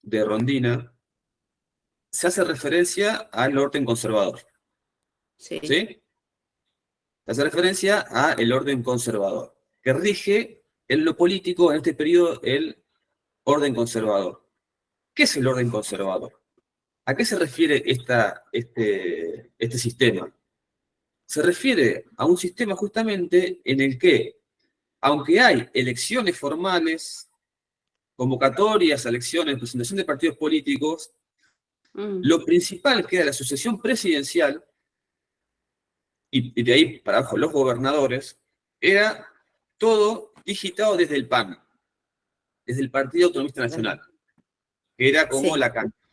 de Rondina se hace referencia al orden conservador. Sí. ¿Sí? Se hace referencia al orden conservador, que rige en lo político en este periodo el orden conservador. ¿Qué es el orden conservador? ¿A qué se refiere este sistema? Se refiere a un sistema justamente en el que, aunque hay elecciones formales, convocatorias, elecciones, presentación de partidos políticos, lo principal que era la sucesión presidencial, y de ahí para abajo los gobernadores, era todo digitado desde el PAN, desde el Partido Autonomista Nacional, que era como, Sí.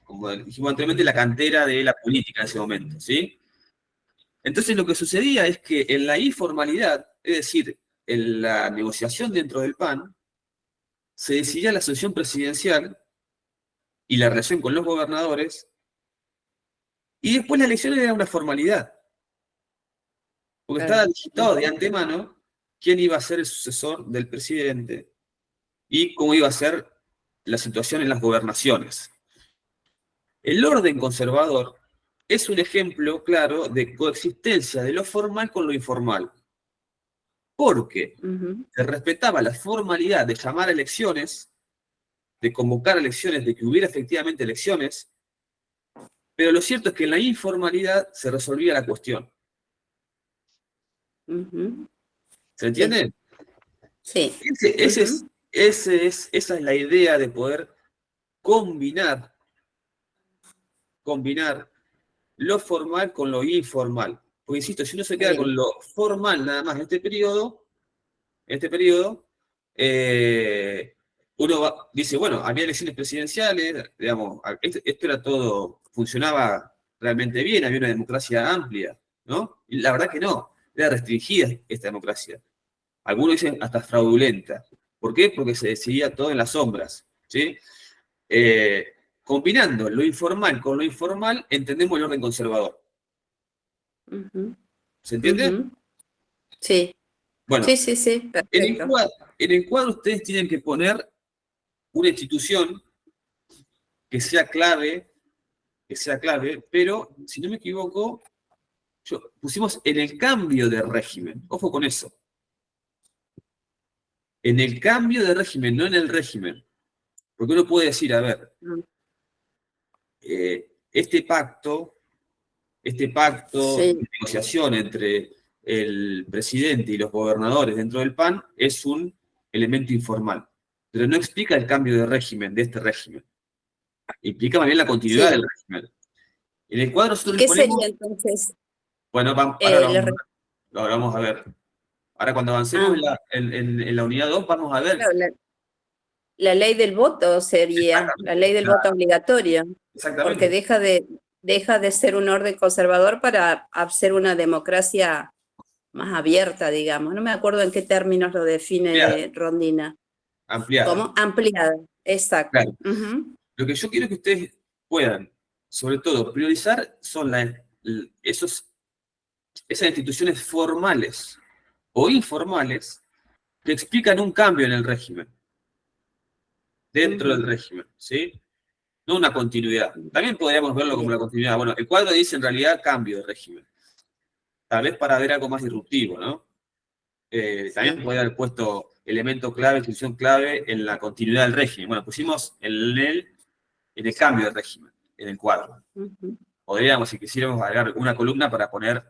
como dijimos anteriormente, la cantera de la política en ese momento, ¿sí? Entonces lo que sucedía es que en la informalidad, es decir, en la negociación dentro del PAN, se decidía la sucesión presidencial y la relación con los gobernadores, y después la elección era una formalidad, porque estaba digitado de antemano quién iba a ser el sucesor del presidente y cómo iba a ser la situación en las gobernaciones. El orden conservador es un ejemplo claro de coexistencia de lo formal con lo informal, porque se respetaba la formalidad de llamar a elecciones, de convocar elecciones, de que hubiera efectivamente elecciones, pero lo cierto es que en la informalidad se resolvía la cuestión. ¿Se entiende? Sí. Esa es la idea de poder combinar lo formal con lo informal. Porque insisto, si uno se queda con lo formal nada más en este periodo, uno dice, bueno, había elecciones presidenciales, digamos, esto era todo, funcionaba realmente bien, había una democracia amplia, ¿no? Y la verdad que no, era restringida esta democracia. Algunos dicen hasta fraudulenta. ¿Por qué? Porque se decidía todo en las sombras, ¿sí? Combinando lo informal con lo informal, entendemos el orden conservador. ¿Se entiende? Sí. Bueno, Sí, perfecto. en el cuadro ustedes tienen que poner una institución que sea clave, pero si no me equivoco, pusimos en el cambio de régimen. Ojo con eso. En el cambio de régimen, no en el régimen. Porque uno puede decir, a ver, este pacto de negociación entre el presidente y los gobernadores dentro del PAN es un elemento informal, pero no explica el cambio de régimen, de este régimen. Implica más bien la continuidad del régimen. En el cuadro nosotros ¿Y le qué ponemos... sería entonces? Bueno, ahora lo vamos a ver. Ahora cuando avancemos en la unidad 2 vamos a ver... Claro, la ley del voto sería, la ley del voto obligatorio, porque deja de ser un orden conservador para ser una democracia más abierta, digamos. No me acuerdo en qué términos lo define Rondina. Ampliada. ¿Cómo? Ampliada, exacto. Claro. Lo que yo quiero que ustedes puedan, sobre todo, priorizar son esas instituciones formales o informales que explican un cambio en el régimen, dentro del régimen, ¿sí? No una continuidad. También podríamos verlo como una continuidad. Bueno, el cuadro dice en realidad cambio de régimen. Tal vez para ver algo más disruptivo, ¿no? También podría haber puesto elemento clave, institución clave en la continuidad del régimen. Bueno, pusimos en el cambio de régimen, en el cuadro. Podríamos, si quisiéramos, agregar una columna para poner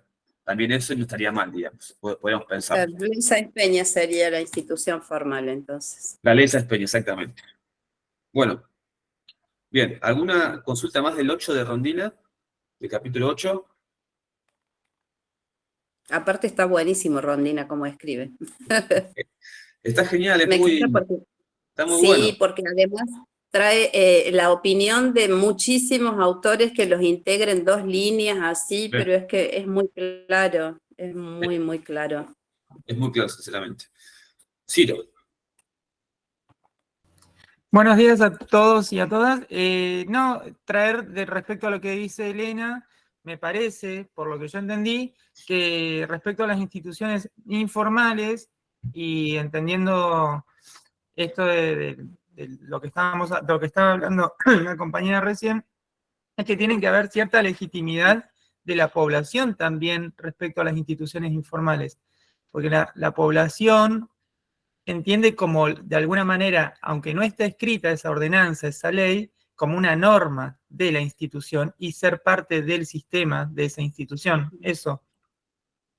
también eso y no estaría mal, digamos. Podríamos pensar. La ley Sáenz Peña sería la institución formal, entonces. La ley Sáenz Peña, exactamente. Bueno, bien, ¿alguna consulta más del 8 de Rondina? Del capítulo 8. Aparte está buenísimo Rondina como escribe. Está genial, Me encanta porque está muy bueno. sí, porque además trae la opinión de muchísimos autores que los integren en 2 líneas así, pero es que es muy claro, es muy claro. Es muy claro, sinceramente. Ciro. Buenos días a todos y a todas. Traer respecto a lo que dice Elena, me parece, por lo que yo entendí, que respecto a las instituciones informales y entendiendo esto de lo que estaba hablando la compañera recién, es que tiene que haber cierta legitimidad de la población también respecto a las instituciones informales, porque la población entiende como, de alguna manera, aunque no está escrita esa ordenanza, esa ley, como una norma de la institución y ser parte del sistema de esa institución. Eso.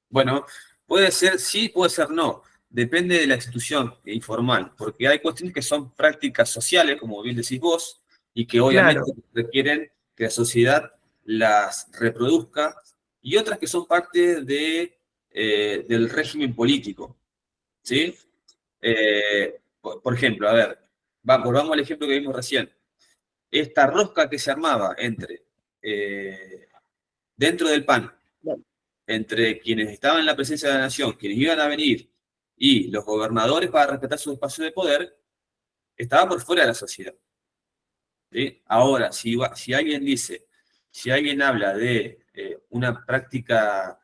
Bueno, puede ser sí, puede ser no. Depende de la institución informal, porque hay cuestiones que son prácticas sociales, como bien decís vos, y que obviamente Claro. requieren que la sociedad las reproduzca, y otras que son parte del régimen político, ¿sí? Por ejemplo, a ver, volvamos al ejemplo que vimos recién. Esta rosca que se armaba dentro del PAN, entre quienes estaban en la presencia de la nación, quienes iban a venir, y los gobernadores para respetar su espacio de poder, estaba por fuera de la sociedad. ¿Sí? Ahora, si alguien dice, si alguien habla de una práctica,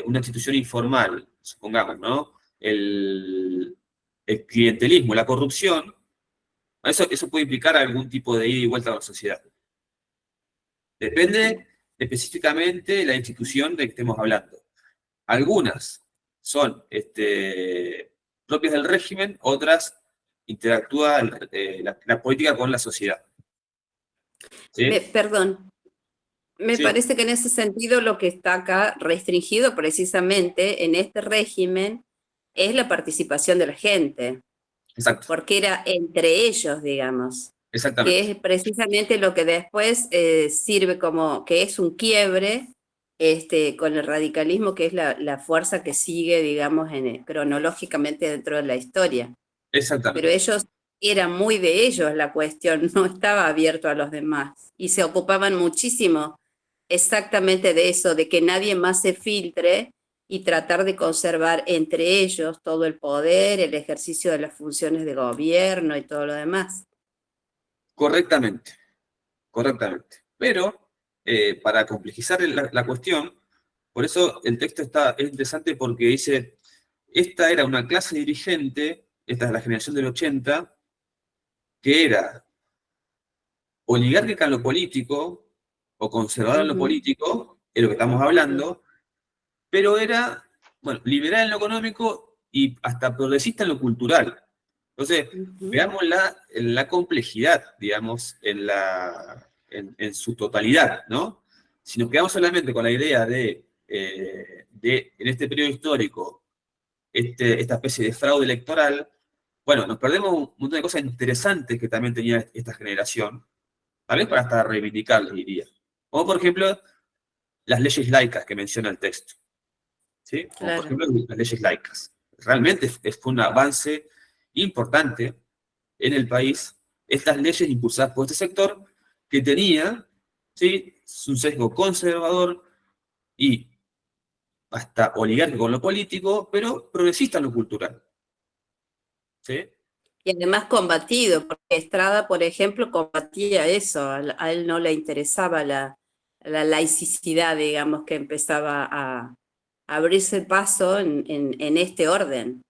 una institución informal, supongamos, ¿no? El clientelismo, la corrupción, eso puede implicar algún tipo de ida y vuelta a la sociedad. Depende específicamente de la institución de que estemos hablando. Algunas son propias del régimen, otras interactúa la política con la sociedad. ¿Sí? Perdón, me Sí, parece que en ese sentido lo que está acá restringido precisamente en este régimen es la participación de la gente, exacto, porque era entre ellos, digamos, que exactamente. es precisamente lo que después sirve como que es un quiebre con el radicalismo, que es la fuerza que sigue, digamos, cronológicamente dentro de la historia. Pero Exactamente. ellos era muy de ellos la cuestión, no estaba abierto a los demás. Y se ocupaban muchísimo exactamente de eso, de que nadie más se filtre y tratar de conservar entre ellos todo el poder, el ejercicio de las funciones de gobierno y todo lo demás. Correctamente, correctamente. Pero, para complejizar la cuestión, por eso el texto es interesante porque dice, esta era una clase dirigente, esta es la generación del 80, que era oligárquica en lo político, o conservadora en lo político, es lo que estamos hablando, pero era, bueno, liberal en lo económico y hasta progresista en lo cultural. Entonces, veamos la complejidad, digamos, en su totalidad, ¿no? Si nos quedamos solamente con la idea en este periodo histórico, esta especie de fraude electoral, bueno, nos perdemos un montón de cosas interesantes que también tenía esta generación, tal vez para hasta reivindicarlas, diría. Como por ejemplo, las leyes laicas que menciona el texto. ¿Sí? Como por Claro. ejemplo las leyes laicas. Realmente fue un avance importante en el país, estas leyes impulsadas por este sector que tenía, ¿sí?, un sesgo conservador y hasta oligárquico con lo político, pero progresista en lo cultural. ¿Sí? Y además combatido, porque Estrada, por ejemplo, combatía eso, a él no le interesaba la laicidad, digamos, que empezaba a abrirse paso en este orden,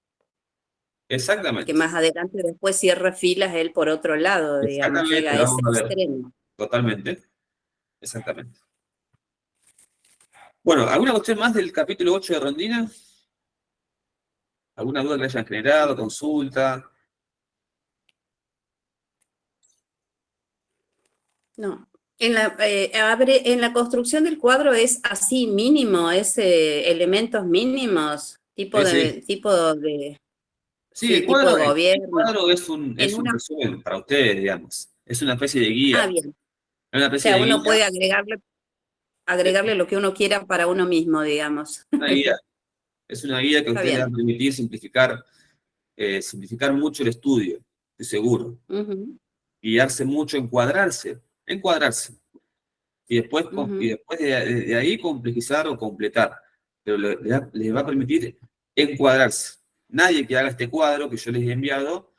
que Exactamente. más adelante después cierra filas él por otro lado, digamos, llega Exactamente, a ese vamos a ver. extremo. Totalmente. Exactamente. Bueno, ¿alguna cuestión más del capítulo 8 de Rondina? ¿Alguna duda que le hayan generado? ¿Consulta? No. En la construcción del cuadro es así mínimo, es elementos mínimos, Sí. Sí, sí, tipo de el gobierno. cuadro es un En una, resumen para ustedes, digamos. Es una especie de guía. bien. Es una O especie sea, de uno guía. puede agregarle lo que uno quiera para uno mismo, digamos. Una guía. Es una guía que a Está ustedes les va a bien. permitir simplificar mucho el estudio, estoy seguro. Ujú, Guiarse mucho, encuadrarse. Y ujú. después de ahí complejizar o completar. Pero les va a permitir encuadrarse. Nadie que haga este cuadro que yo les he enviado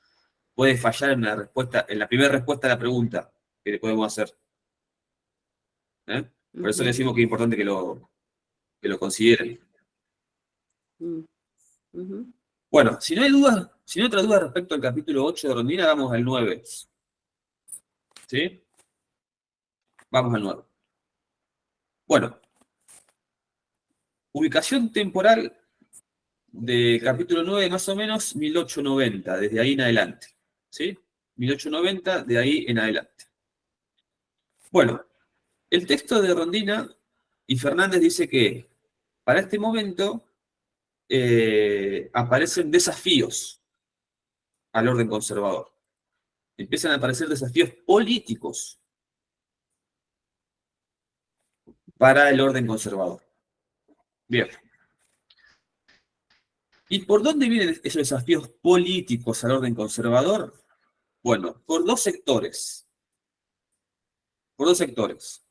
puede fallar en la primera respuesta a la pregunta que le podemos hacer. ¿Eh? Por eso le Ujú, decimos que es importante que lo consideren. ujú, ujú. Bueno, si no hay dudas, si no hay otra duda respecto al capítulo 8 de Rondina, vamos al 9. ¿Sí? Vamos al 9. Bueno, ubicación temporal de capítulo 9, más o menos 1890, desde ahí en adelante. ¿Sí? 1890, de ahí en adelante. Bueno, el texto de Rondina y Fernández dice que para este momento aparecen desafíos al orden conservador. Empiezan a aparecer desafíos políticos para el orden conservador. Bien. ¿Y por dónde vienen esos desafíos políticos al orden conservador? Bueno, por dos sectores. Por dos sectores.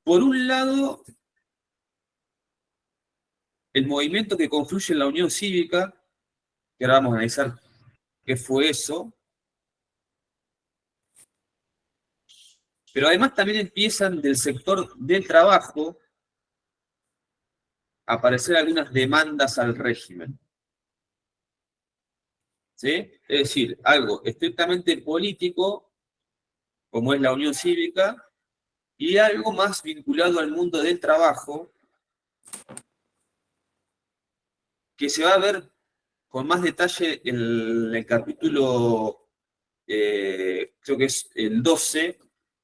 Por un lado, el movimiento que confluye en la Unión Cívica, que ahora vamos a analizar qué fue eso, pero además también empiezan del sector del trabajo a aparecer algunas demandas al régimen. ¿Sí? Es decir, algo estrictamente político, como es la Unión Cívica, y algo más vinculado al mundo del trabajo, que se va a ver con más detalle en el capítulo, creo que es el 12,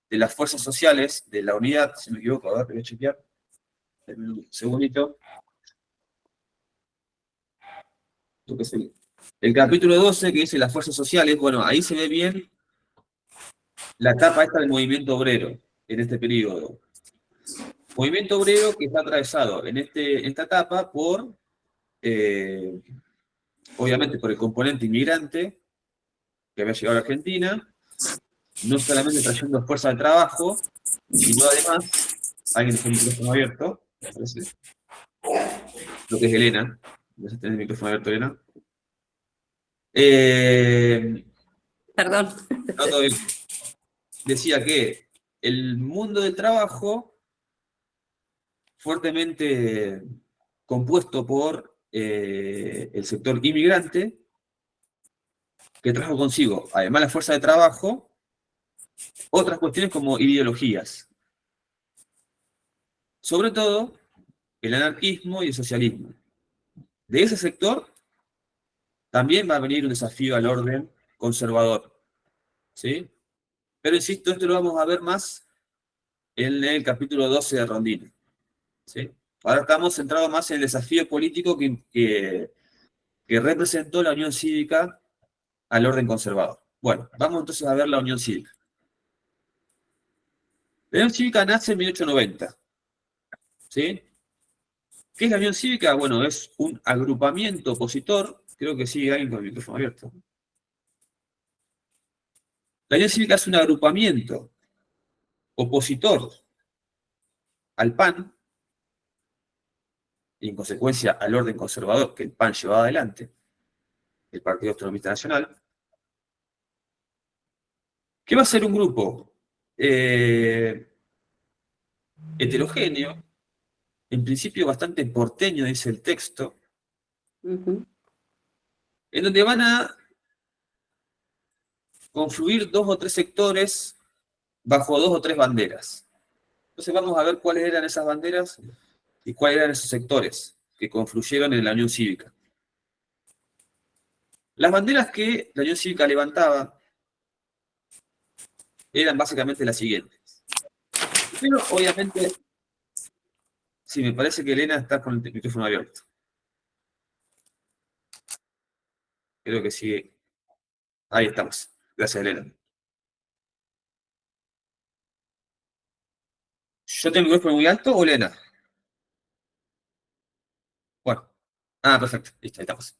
de las fuerzas sociales de la unidad, si me equivoco, a ver, voy a chequear, un segundito. El capítulo 12, que dice las fuerzas sociales, bueno, ahí se ve bien la etapa esta del movimiento obrero, en este periodo. Movimiento obrero que está atravesado en esta etapa por, obviamente, por el componente inmigrante que había llegado a Argentina, no solamente trayendo fuerza de trabajo, sino además, alguien dejó el micrófono abierto, me parece, lo que es Elena, vas a tener el micrófono abierto, Elena. Perdón. No, todo bien. Decía que el mundo del trabajo, fuertemente compuesto por el sector inmigrante, que trajo consigo, además la fuerza de trabajo, otras cuestiones como ideologías. Sobre todo, el anarquismo y el socialismo. De ese sector también va a venir un desafío al orden conservador. ¿Sí? Pero insisto, esto lo vamos a ver más en el capítulo 12 de Rondina. ¿Sí? Ahora estamos centrados más en el desafío político que representó la Unión Cívica al orden conservador. Bueno, vamos entonces a ver la Unión Cívica. La Unión Cívica nace en 1890. ¿Sí? ¿Qué es la Unión Cívica? Bueno, es un agrupamiento opositor. Creo que sigue alguien con el micrófono abierto. La Unión Cívica es un agrupamiento opositor al PAN, y en consecuencia al orden conservador que el PAN llevaba adelante, el Partido Autonomista Nacional, que va a ser un grupo heterogéneo, en principio bastante porteño, dice el texto, en donde van a confluir dos o tres sectores bajo dos o tres banderas. Entonces vamos a ver cuáles eran esas banderas y cuáles eran esos sectores que confluyeron en la Unión Cívica. Las banderas que la Unión Cívica levantaba eran básicamente las siguientes. Pero, obviamente, sí, me parece que Elena está con el micrófono abierto. Creo que sí. Ahí estamos. Gracias, Elena. ¿Yo tengo el micrófono muy alto o Elena? Bueno. Ah, perfecto. Listo, ahí estamos.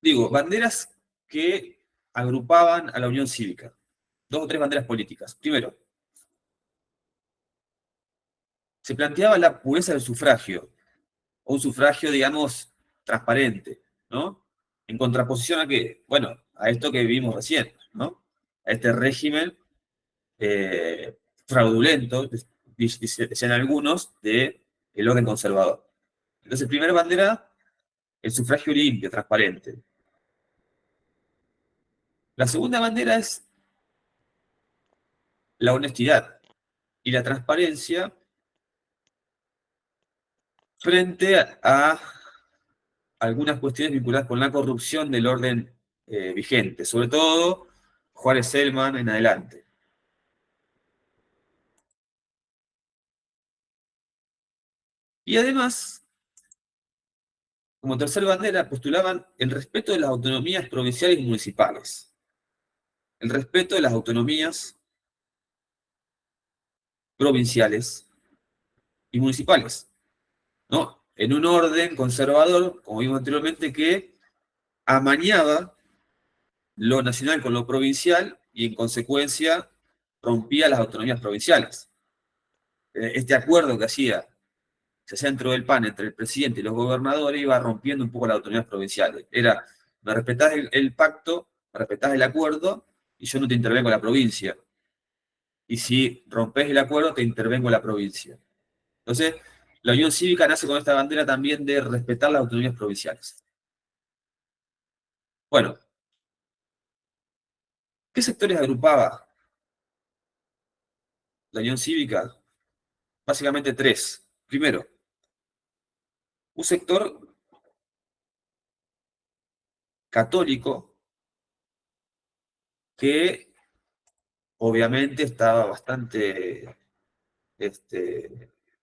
Digo, banderas que agrupaban a la Unión Cívica. Dos o tres banderas políticas. Primero, se planteaba la pureza del sufragio, o un sufragio, digamos, transparente, ¿no? En contraposición a qué? Bueno, a esto que vivimos recién, ¿no? A este régimen fraudulento, decían algunos, de el orden conservador. Entonces, primera bandera, el sufragio limpio, transparente. La segunda bandera es la honestidad y la transparencia frente a algunas cuestiones vinculadas con la corrupción del orden vigente, sobre todo Juárez Selman en adelante. Y además, como tercera bandera, postulaban el respeto de las autonomías provinciales y municipales. El respeto de las autonomías provinciales y municipales, ¿no? En un orden conservador, como vimos anteriormente, que amañaba lo nacional con lo provincial y en consecuencia rompía las autonomías provinciales. Este acuerdo que se hacía dentro del PAN entre el presidente y los gobernadores iba rompiendo un poco las autonomías provinciales. Era, me respetás el pacto, me respetás el acuerdo y yo no te intervengo en la provincia. Y si rompes el acuerdo, te intervengo en la provincia. Entonces, la Unión Cívica nace con esta bandera también de respetar las autonomías provinciales. Bueno, ¿qué sectores agrupaba la Unión Cívica? Básicamente tres. Primero, un sector católico que obviamente estaba bastante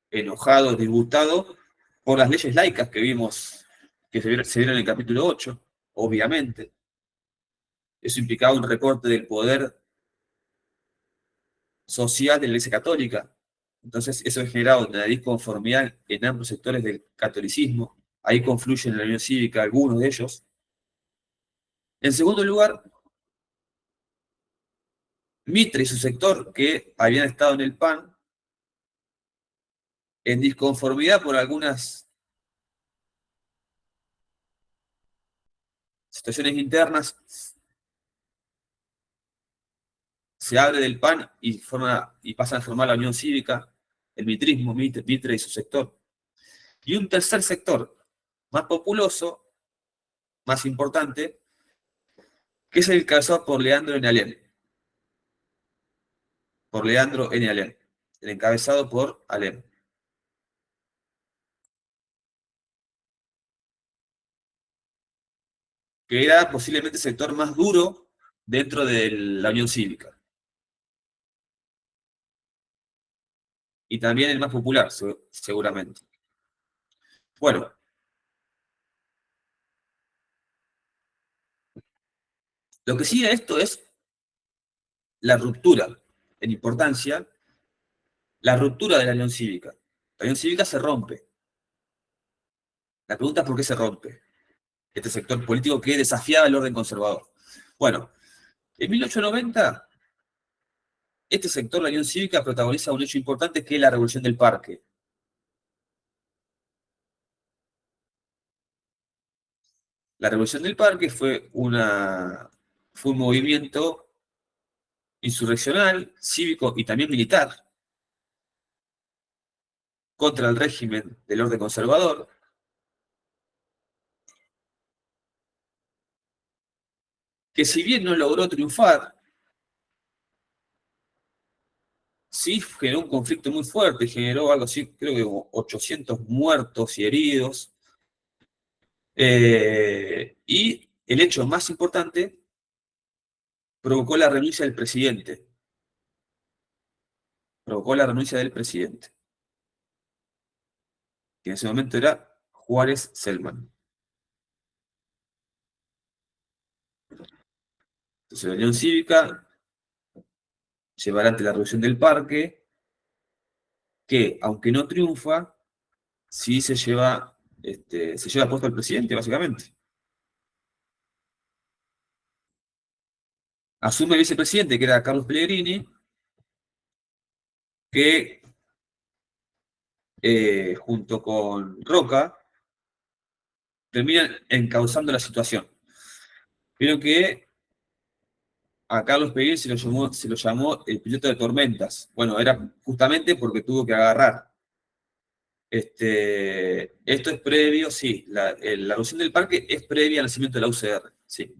enojado, disgustado por las leyes laicas que vimos que se vieron en el capítulo 8, obviamente. Eso implicaba un recorte del poder social de la Iglesia Católica. Entonces, eso ha generado una disconformidad en ambos sectores del catolicismo. Ahí confluyen en la Unión Cívica algunos de ellos. En segundo lugar, Mitre y su sector, que habían estado en el PAN, en disconformidad por algunas situaciones internas, se abre del PAN y pasan a formar la Unión Cívica, el mitrismo, Mitre y su sector. Y un tercer sector, más populoso, más importante, que es el encabezado por Leandro N. Alem. Por Leandro N. Alem. El encabezado por Alem. Que era posiblemente el sector más duro dentro de la Unión Cívica. Y también el más popular, seguramente. Bueno. Lo que sigue a esto es la ruptura, en importancia, la ruptura de la Unión Cívica. La Unión Cívica se rompe. La pregunta es por qué se rompe este sector político que desafiaba el orden conservador. Bueno, en 1890, este sector, la Unión Cívica, protagoniza un hecho importante que es la Revolución del Parque. La Revolución del Parque fue un movimiento insurreccional, cívico y también militar contra el régimen del orden conservador, que si bien no logró triunfar, sí generó un conflicto muy fuerte, generó algo así, creo que 800 muertos y heridos. Y el hecho más importante provocó la renuncia del presidente. Provocó la renuncia del presidente, que en ese momento era Juárez Selman. Entonces la Unión Cívica lleva adelante la Revolución del Parque, que aunque no triunfa, sí se lleva puesto al presidente, básicamente. Asume el vicepresidente, que era Carlos Pellegrini, que junto con Roca terminan encauzando la situación. Pero que a Carlos Pellegrini se lo llamó el piloto de tormentas. Bueno, era justamente porque tuvo que agarrar Esto es previo, sí, la reducción del parque es previa al nacimiento de la UCR, sí.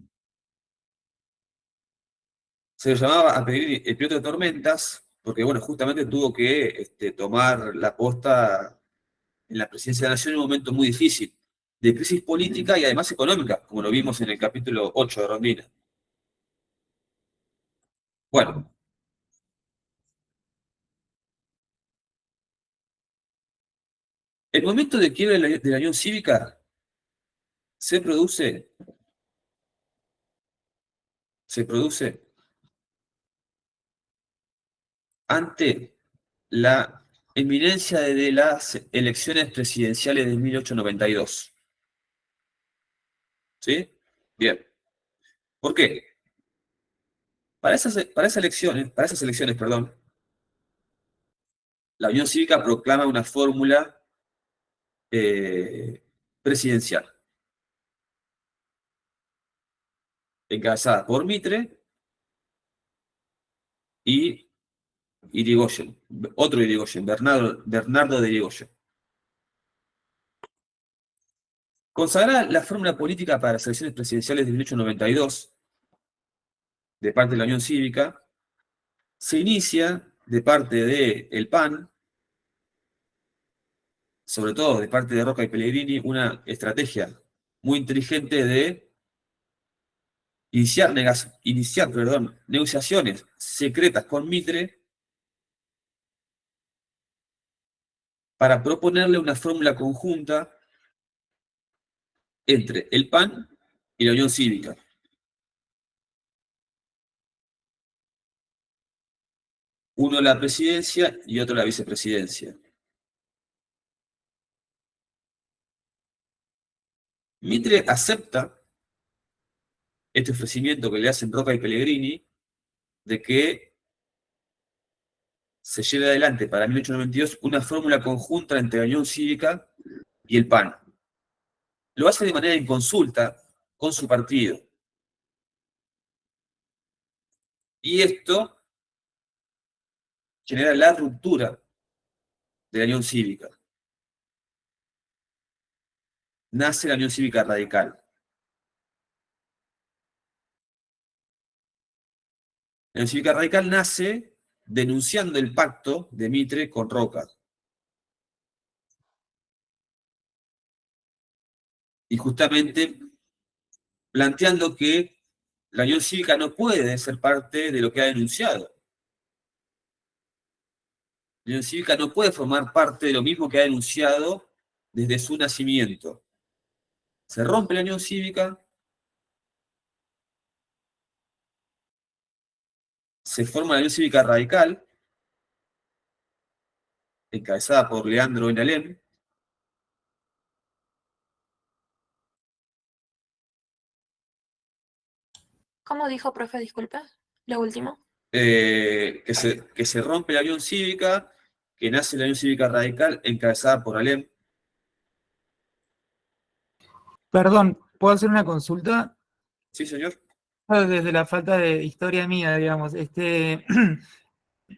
Se le llamaba a Pellegrini el piloto de tormentas, porque, bueno, justamente tuvo que tomar la posta en la presidencia de la Nación en un momento muy difícil, de crisis política y además económica, como lo vimos en el capítulo 8 de Rondina. Bueno, el momento de quiebre de la Unión Cívica se produce ante la inminencia de las elecciones presidenciales de 1892. ¿Sí? Bien. ¿Por qué? Para esas elecciones, perdón, la Unión Cívica proclama una fórmula presidencial, encabezada por Mitre y Irigoyen, otro Irigoyen, Bernardo de Irigoyen. Consagrada la fórmula política para las elecciones presidenciales de 1892, de parte de la Unión Cívica, se inicia de parte del PAN, sobre todo de parte de Roca y Pellegrini, una estrategia muy inteligente de iniciar negociaciones secretas con Mitre para proponerle una fórmula conjunta entre el PAN y la Unión Cívica. Uno la presidencia y otro la vicepresidencia. Mitre acepta este ofrecimiento que le hacen Roca y Pellegrini de que se lleve adelante para 1892 una fórmula conjunta entre la Unión Cívica y el PAN. Lo hace de manera inconsulta con su partido. Y esto genera la ruptura de la Unión Cívica. Nace la Unión Cívica Radical. La Unión Cívica Radical nace denunciando el pacto de Mitre con Roca. Y justamente planteando que la Unión Cívica no puede ser parte de lo que ha denunciado. La Unión Cívica no puede formar parte de lo mismo que ha denunciado desde su nacimiento. Se rompe la Unión Cívica, se forma la Unión Cívica Radical, encabezada por Leandro Benalem. ¿Cómo dijo, profe? Disculpa, lo último. Que se rompe la Unión Cívica, que nace la Unión Cívica Radical, encabezada por Alem. Perdón, ¿puedo hacer una consulta? Sí, señor. Desde la falta de historia mía, digamos.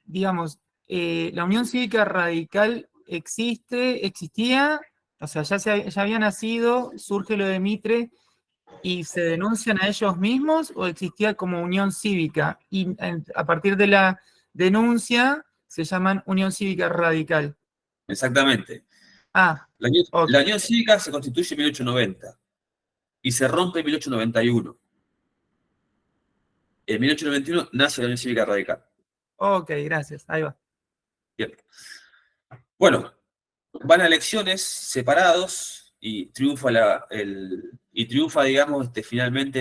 Digamos, la Unión Cívica Radical existía, o sea, ya había nacido, surge lo de Mitre, y se denuncian a ellos mismos, o existía como Unión Cívica, y a partir de la denuncia se llaman Unión Cívica Radical. Exactamente. Ah, okay. La Unión Cívica se constituye en 1890 y se rompe en 1891. En 1891 nace la Unión Cívica Radical. Ok, gracias, ahí va. Bien. Bueno, van a elecciones separados y triunfa, digamos, finalmente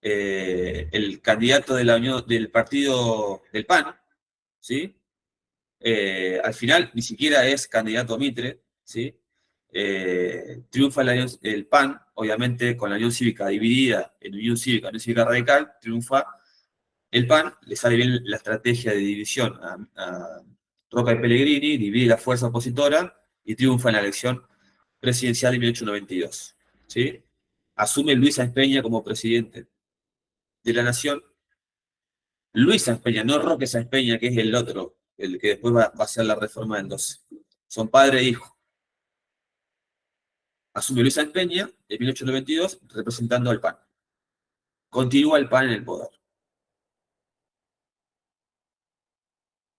el candidato de la Unión, del partido del PAN, ¿sí? Al final ni siquiera es candidato a Mitre, ¿sí? Triunfa el PAN, obviamente con la Unión Cívica dividida en Unión Cívica Radical, triunfa el PAN, le sale bien la estrategia de división a Roca y Pellegrini, divide la fuerza opositora y triunfa en la elección presidencial de 1892, ¿sí? Asume Luis Sáenz Peña como presidente de la Nación. Luis Sáenz Peña, no Roque Sáenz Peña, que es el otro, el que después va a hacer la reforma del 12. Son padre e hijo. Asume Luis Sáenz Peña en 1892 representando al PAN. Continúa el PAN en el poder.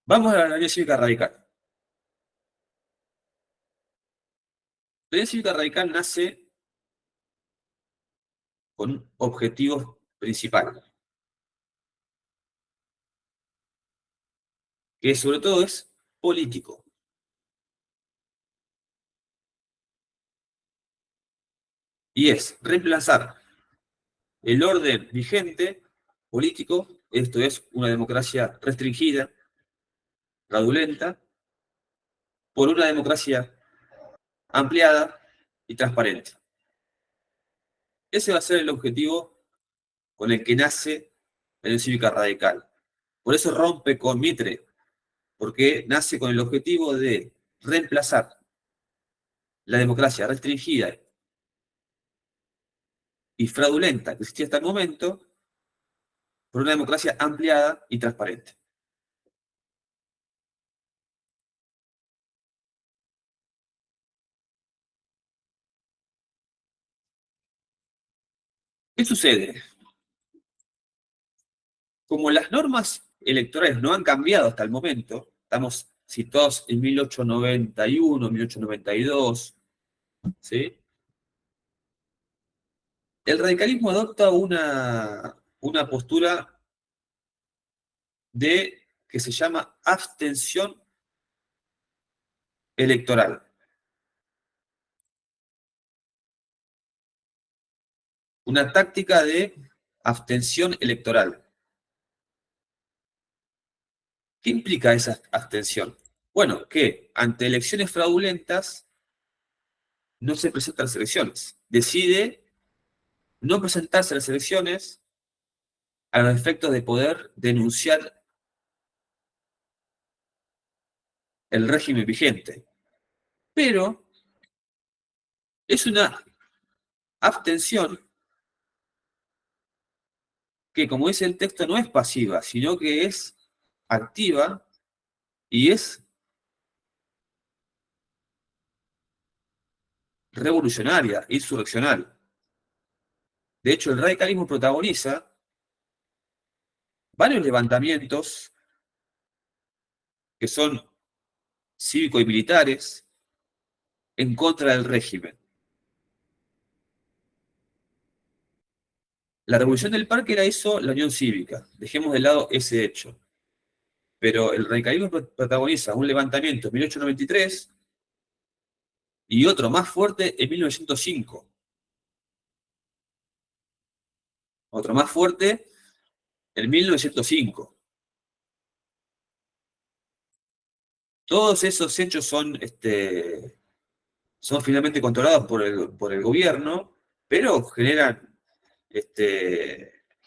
Vamos a la Unión Cívica Radical. La Unión Cívica Radical nace con un objetivo principal, que sobre todo es político. Y es reemplazar el orden vigente político, esto es una democracia restringida, fraudulenta, por una democracia ampliada y transparente. Ese va a ser el objetivo con el que nace la Unión Cívica Radical. Por eso rompe con Mitre, porque nace con el objetivo de reemplazar la democracia restringida y fraudulenta que existía hasta el momento por una democracia ampliada y transparente. ¿Qué sucede? Como las normas electorales no han cambiado hasta el momento, estamos situados en 1891, 1892, ¿sí? El radicalismo adopta una postura que se llama abstención electoral. Una táctica de abstención electoral. ¿Qué implica esa abstención? Bueno, que ante elecciones fraudulentas no se presentan las elecciones. Decide no presentarse a las elecciones a los efectos de poder denunciar el régimen vigente. Pero es una abstención que, como dice el texto, no es pasiva, sino que es activa y es revolucionaria, insurreccional. De hecho, el radicalismo protagoniza varios levantamientos que son cívico y militares en contra del régimen. La revolución del parque la hizo la Unión Cívica. Dejemos de lado ese hecho. Pero el radicalismo protagoniza un levantamiento en 1893 y otro más fuerte en 1905. Otro más fuerte en 1905. Todos esos hechos son finalmente controlados por el gobierno, pero generan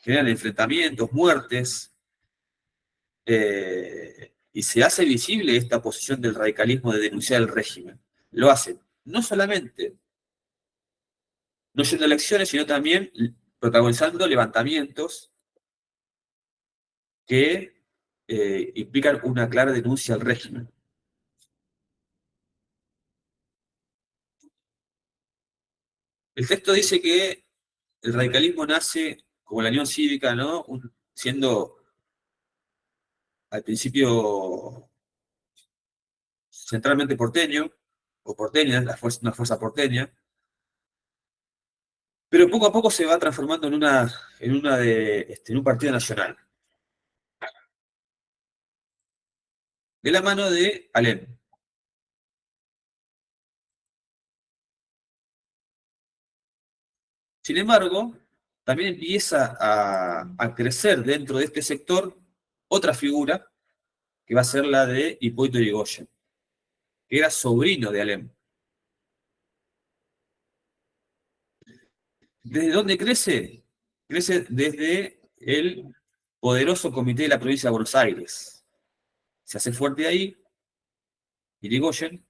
enfrentamientos, muertes, y se hace visible esta posición del radicalismo de denunciar el régimen. Lo hacen no solamente no yendo a elecciones, sino también protagonizando levantamientos que implican una clara denuncia al régimen. El texto dice que el radicalismo nace como la Unión Cívica, ¿no? Siendo al principio centralmente porteño, o porteña, una fuerza porteña, pero poco a poco se va transformando en un partido nacional, de la mano de Alem. Sin embargo, también empieza a crecer dentro de este sector otra figura, que va a ser la de Hipólito Yrigoyen, que era sobrino de Alem. ¿Desde dónde crece? Crece desde el poderoso Comité de la Provincia de Buenos Aires. Se hace fuerte ahí, Yrigoyen,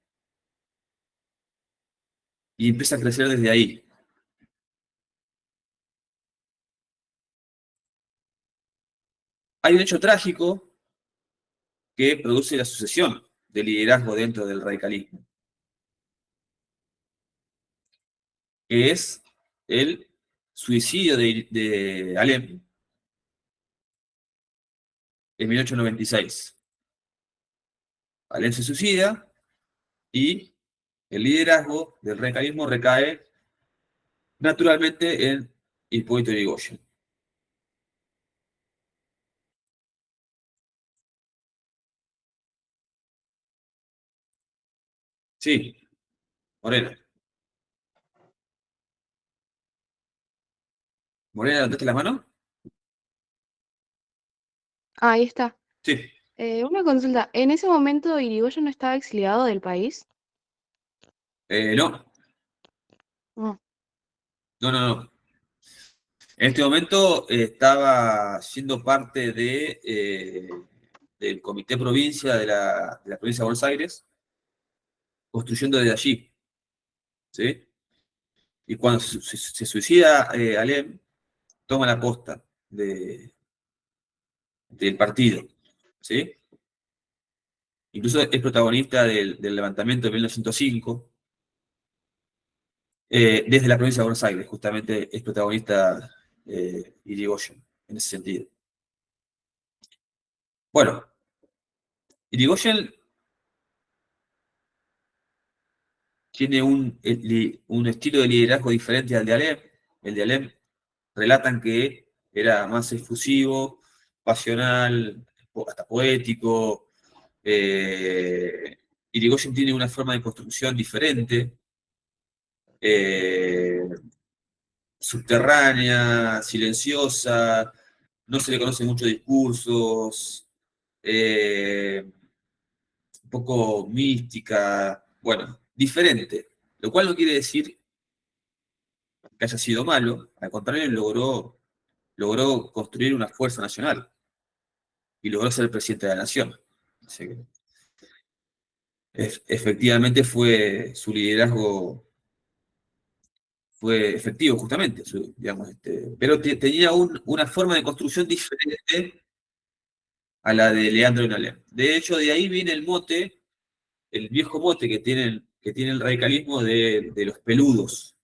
y empieza a crecer desde ahí. Hay un hecho trágico que produce la sucesión de liderazgo dentro del radicalismo, que es el suicidio de Alem en 1896. Alem se suicida y el liderazgo del radicalismo recae naturalmente en Hipólito Yrigoyen. Sí, Morena. Morena, ¿levantaste la mano? Ah, ahí está. Sí. Una consulta. ¿En ese momento Irigoyen no estaba exiliado del país? No, Ah, no. En este momento estaba siendo parte del Comité Provincia de la Provincia de Buenos Aires, construyendo desde allí, ¿sí? Y cuando se suicida Alem, toma la posta del partido, ¿sí? Incluso es protagonista del levantamiento de 1905, desde la provincia de Buenos Aires, justamente es protagonista Irigoyen, en ese sentido. Bueno, Irigoyen tiene un estilo de liderazgo diferente al de Alem. El de Alem relatan que era más efusivo, pasional, hasta poético. Irigoyen tiene una forma de construcción diferente, subterránea, silenciosa, no se le conocen muchos discursos, un poco mística, bueno, diferente, lo cual no quiere decir que haya sido malo, al contrario, logró construir una fuerza nacional y logró ser el presidente de la nación. Así que, efectivamente su liderazgo fue efectivo justamente, digamos, pero tenía una forma de construcción diferente a la de Leandro Alem. De hecho, de ahí viene el mote, el viejo mote que tiene el radicalismo de los peludos.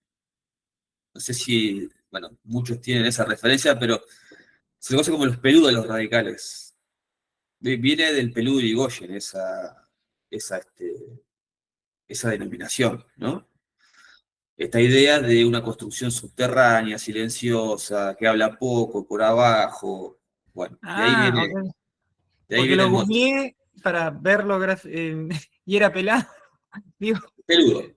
No sé si, bueno, muchos tienen esa referencia, pero se conoce como los peludos de los radicales. Viene del peludo de Irigoyen, esa, esa denominación, ¿no? Esta idea de una construcción subterránea, silenciosa, que habla poco, por abajo. Bueno, Ok. de ahí Porque viene lo el mote. googleé para verlo y era pelado. Digo, Peludo.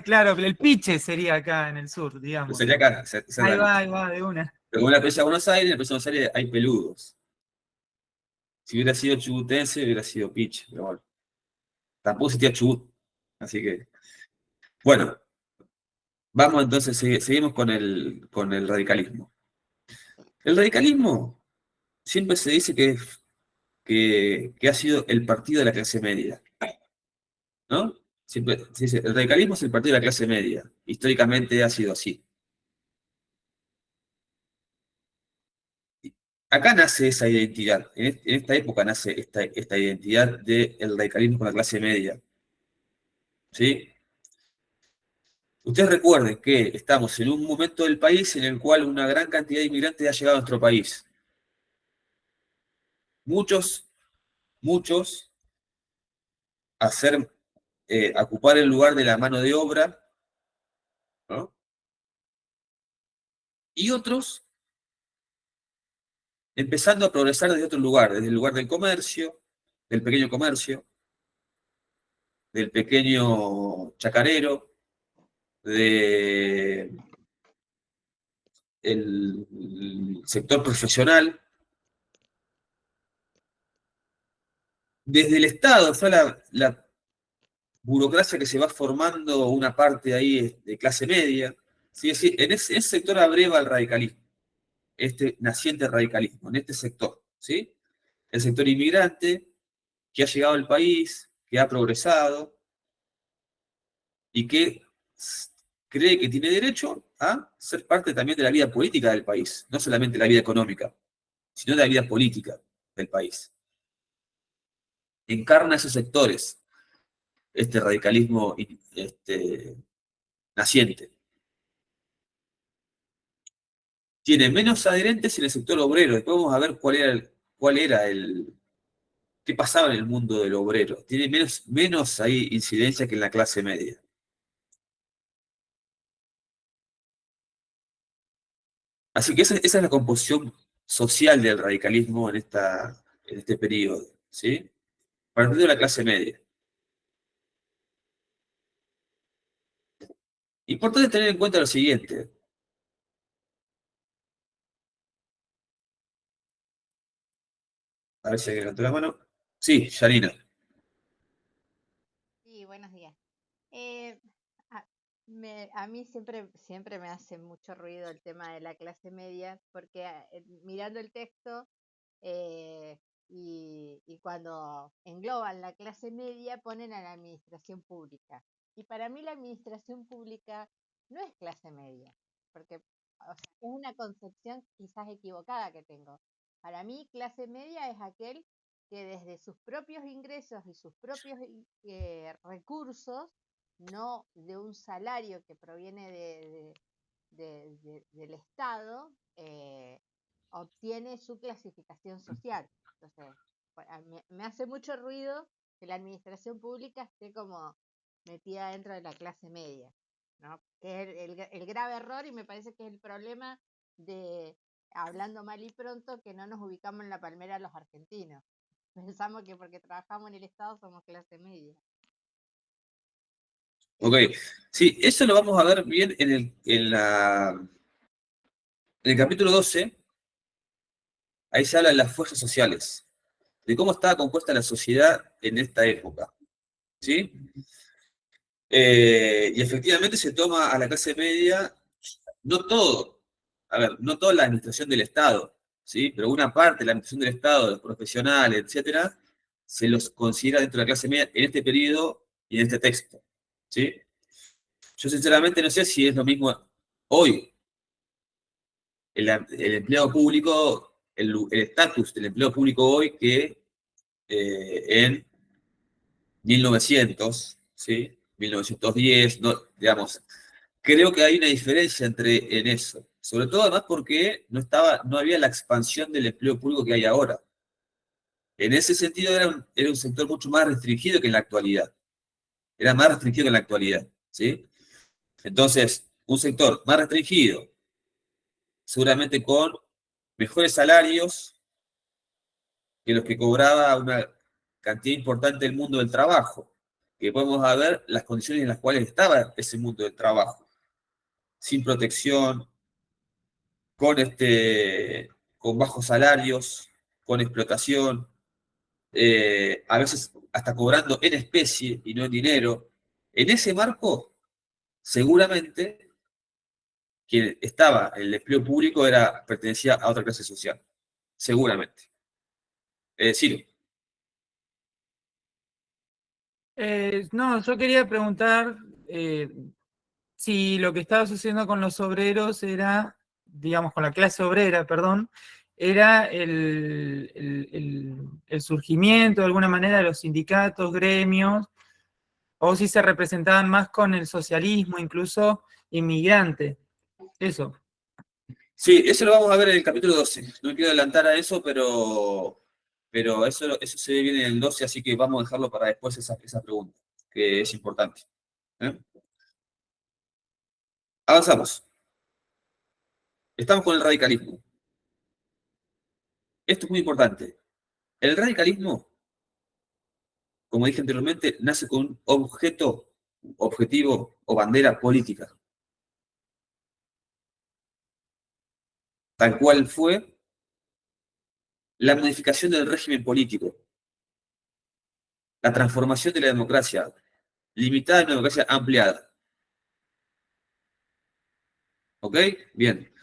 claro, el piche sería acá en el sur, digamos. Sería acá, exactamente. Ahí va, de una. Pero como en la provincia de Buenos Aires, en la provincia de Buenos Aires hay peludos. Si hubiera sido chubutense, hubiera sido piche, pero bueno. Tampoco existía Chubut. Así que, bueno, vamos entonces, seguimos con el radicalismo. El radicalismo siempre se dice que ha sido el partido de la clase media, ¿no? Siempre se dice, el radicalismo es el partido de la clase media. Históricamente ha sido así. Acá nace esa identidad, en esta época nace esta identidad del radicalismo con la clase media, ¿sí? Ustedes recuerden que estamos en un momento del país en el cual una gran cantidad de inmigrantes ha llegado a nuestro país. Muchos a ocupar el lugar de la mano de obra, ¿no? Y otros empezando a progresar desde otro lugar, desde el lugar del comercio, del pequeño comercio, del pequeño chacarero, del sector profesional, desde el Estado, o sea, la burocracia que se va formando una parte ahí de clase media. ¿Sí? Es decir, en ese sector abreva el radicalismo, este naciente radicalismo, en este sector, ¿sí? El sector inmigrante que ha llegado al país, que ha progresado y que cree que tiene derecho a ser parte también de la vida política del país, no solamente la vida económica, sino de la vida política del país. Encarna esos sectores. este radicalismo naciente. Tiene menos adherentes en el sector obrero. Después vamos a ver qué pasaba en el mundo del obrero. Tiene menos ahí incidencia que en la clase media. Así que esa es la composición social del radicalismo en este periodo, ¿sí? Partiendo de la clase media. Importante tener en cuenta lo siguiente. A ver si alguien levantó la mano. Sí, Yanina. Sí, buenos días. Eh, a, a mí siempre me hace mucho ruido el tema de la clase media, porque mirando el texto eh, y cuando engloban la clase media ponen a la administración pública. Y para mí la administración pública no es clase media, porque o sea, es una concepción quizás equivocada que tengo. Para mí clase media es aquel que desde sus propios ingresos y sus propios recursos, no de un salario que proviene del Estado, obtiene su clasificación social. Entonces, me hace mucho ruido que la administración pública esté como metida dentro de la clase media, ¿no? Que es el grave error y me parece que es el problema de, hablando mal y pronto, que no nos ubicamos en la palmera los argentinos. Pensamos que porque trabajamos en el Estado somos clase media. Ok, sí, eso lo vamos a ver bien en el capítulo 12. Ahí se habla de las fuerzas sociales, de cómo estaba compuesta la sociedad en esta época, ¿sí? Y efectivamente se toma a la clase media, no todo, a ver, no toda la administración del Estado, ¿sí? Pero una parte de la administración del Estado, los profesionales, etcétera, se los considera dentro de la clase media en este periodo y en este texto, ¿sí? Yo sinceramente no sé si es lo mismo hoy. El empleado público, el estatus del empleo público hoy que en 1900, ¿sí? 1910, no, digamos, creo que hay una diferencia en eso, sobre todo además porque no había la expansión del empleo público que hay ahora. En ese sentido era un sector mucho más restringido que en la actualidad. Era más restringido que en la actualidad, ¿sí? Entonces, un sector más restringido, seguramente con mejores salarios que los que cobraba una cantidad importante del mundo del trabajo, que podemos ver las condiciones en las cuales estaba ese mundo del trabajo, sin protección, con, con bajos salarios, con explotación, a veces hasta cobrando en especie y no en dinero. En ese marco, seguramente, quien estaba en el empleo público pertenecía a otra clase social, seguramente. Ciro. No, yo quería preguntar si lo que estaba sucediendo con los obreros era, digamos, con la clase obrera, perdón, era el surgimiento de alguna manera de los sindicatos, gremios, o si se representaban más con el socialismo, incluso inmigrante. Eso. Sí, eso lo vamos a ver en el capítulo 12. No quiero adelantar a eso, pero eso se ve bien en el 12, así que vamos a dejarlo para después esa pregunta, que es importante. ¿Eh? Avanzamos. Estamos con el radicalismo. Esto es muy importante. El radicalismo, como dije anteriormente, nace con un objetivo o bandera política. Tal cual fue la modificación del régimen político, la transformación de la democracia, limitada en una democracia ampliada. ¿Ok? Bien.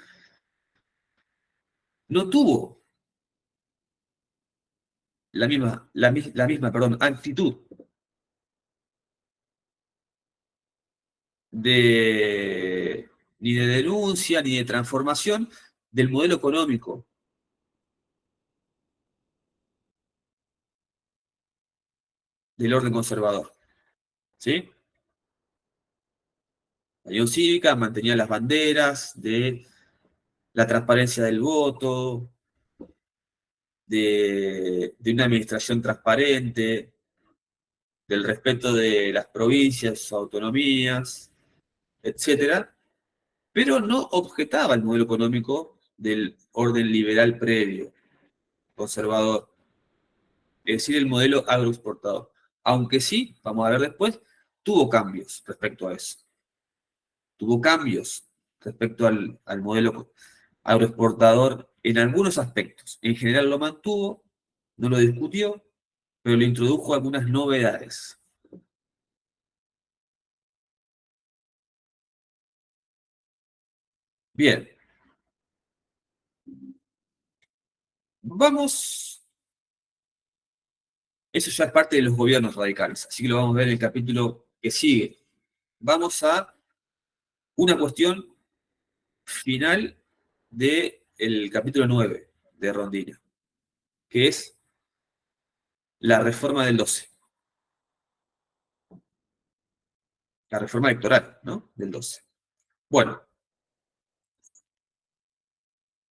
No tuvo la misma, perdón, actitud ni de denuncia, ni de transformación del modelo económico. Del orden conservador. ¿Sí? La Unión Cívica mantenía las banderas de la transparencia del voto, de una administración transparente, del respeto de las provincias, sus autonomías, etcétera, pero no objetaba el modelo económico del orden liberal previo, conservador, es decir, el modelo agroexportador. Aunque sí, vamos a ver después, tuvo cambios respecto a eso. Tuvo cambios respecto al modelo agroexportador en algunos aspectos. En general lo mantuvo, no lo discutió, pero le introdujo algunas novedades. Bien. Vamos, eso ya es parte de los gobiernos radicales, así que lo vamos a ver en el capítulo que sigue. Vamos a una cuestión final del capítulo 9 de Rondina, que es la reforma del 12. La reforma electoral, ¿no? Del 12. Bueno,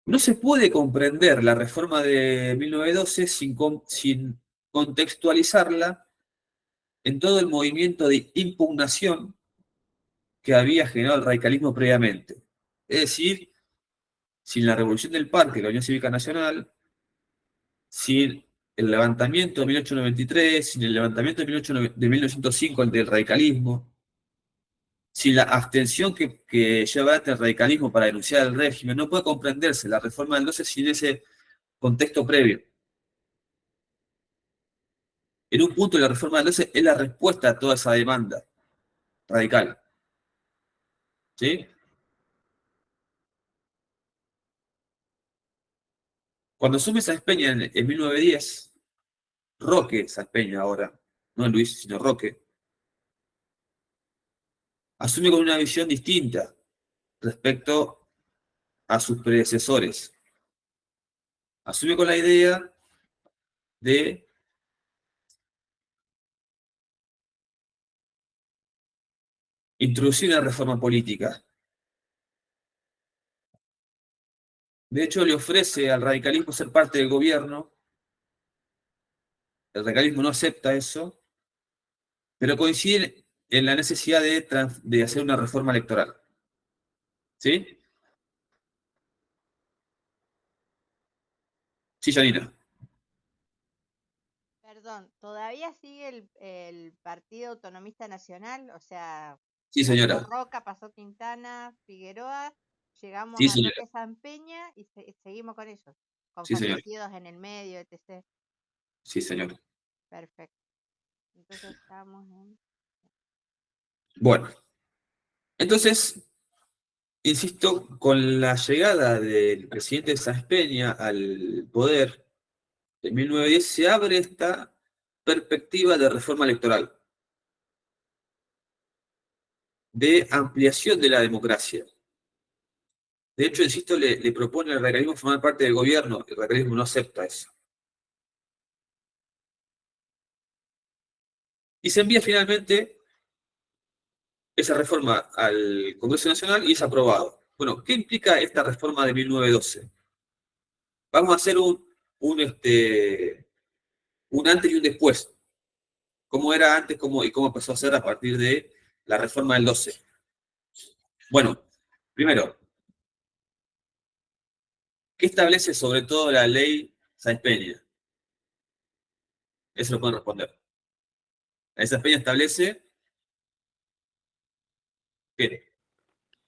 no se puede comprender la reforma de 1912 sin contextualizarla en todo el movimiento de impugnación que había generado el radicalismo previamente. Es decir, sin la revolución del Parque, la Unión Cívica Nacional, sin el levantamiento de 1893, sin el levantamiento de 1905 del radicalismo, sin la abstención que lleva adelante el radicalismo para denunciar el régimen, no puede comprenderse la reforma del 12 sin ese contexto previo. En un punto la reforma del 12 es la respuesta a toda esa demanda radical. ¿Sí? Cuando asume Sáenz Peña en 1910, Roque Sáenz Peña ahora, no Luis, sino Roque, asume con una visión distinta respecto a sus predecesores. Asume con la idea de introducir una reforma política. De hecho, le ofrece al radicalismo ser parte del gobierno. El radicalismo no acepta eso, pero coincide en la necesidad de hacer una reforma electoral. ¿Sí? Sí, Janina. Perdón, ¿todavía sigue el Partido Autonomista Nacional? O sea, Sí, pasó señora. Roca, pasó Quintana, Figueroa, llegamos Sí, a señora. Roque San Peña y seguimos con ellos, con Sí, señora. fallecidos en el medio, etc. Sí, señora. Perfecto. Entonces estamos en... Bueno, entonces, insisto, con la llegada del presidente Sáenz Peña al poder en 1910 se abre esta perspectiva de reforma electoral, de ampliación de la democracia. De hecho, insisto, le propone al radicalismo formar parte del gobierno, el radicalismo no acepta eso. Y se envía finalmente esa reforma al Congreso Nacional y es aprobado. Bueno, ¿qué implica esta reforma de 1912? Vamos a hacer un antes y un después. ¿Cómo era antes y cómo pasó a ser a partir de la reforma del 12? Bueno, primero, ¿qué establece sobre todo la ley Sáenz Peña? Eso lo pueden responder. La ley Sáenz Peña establece que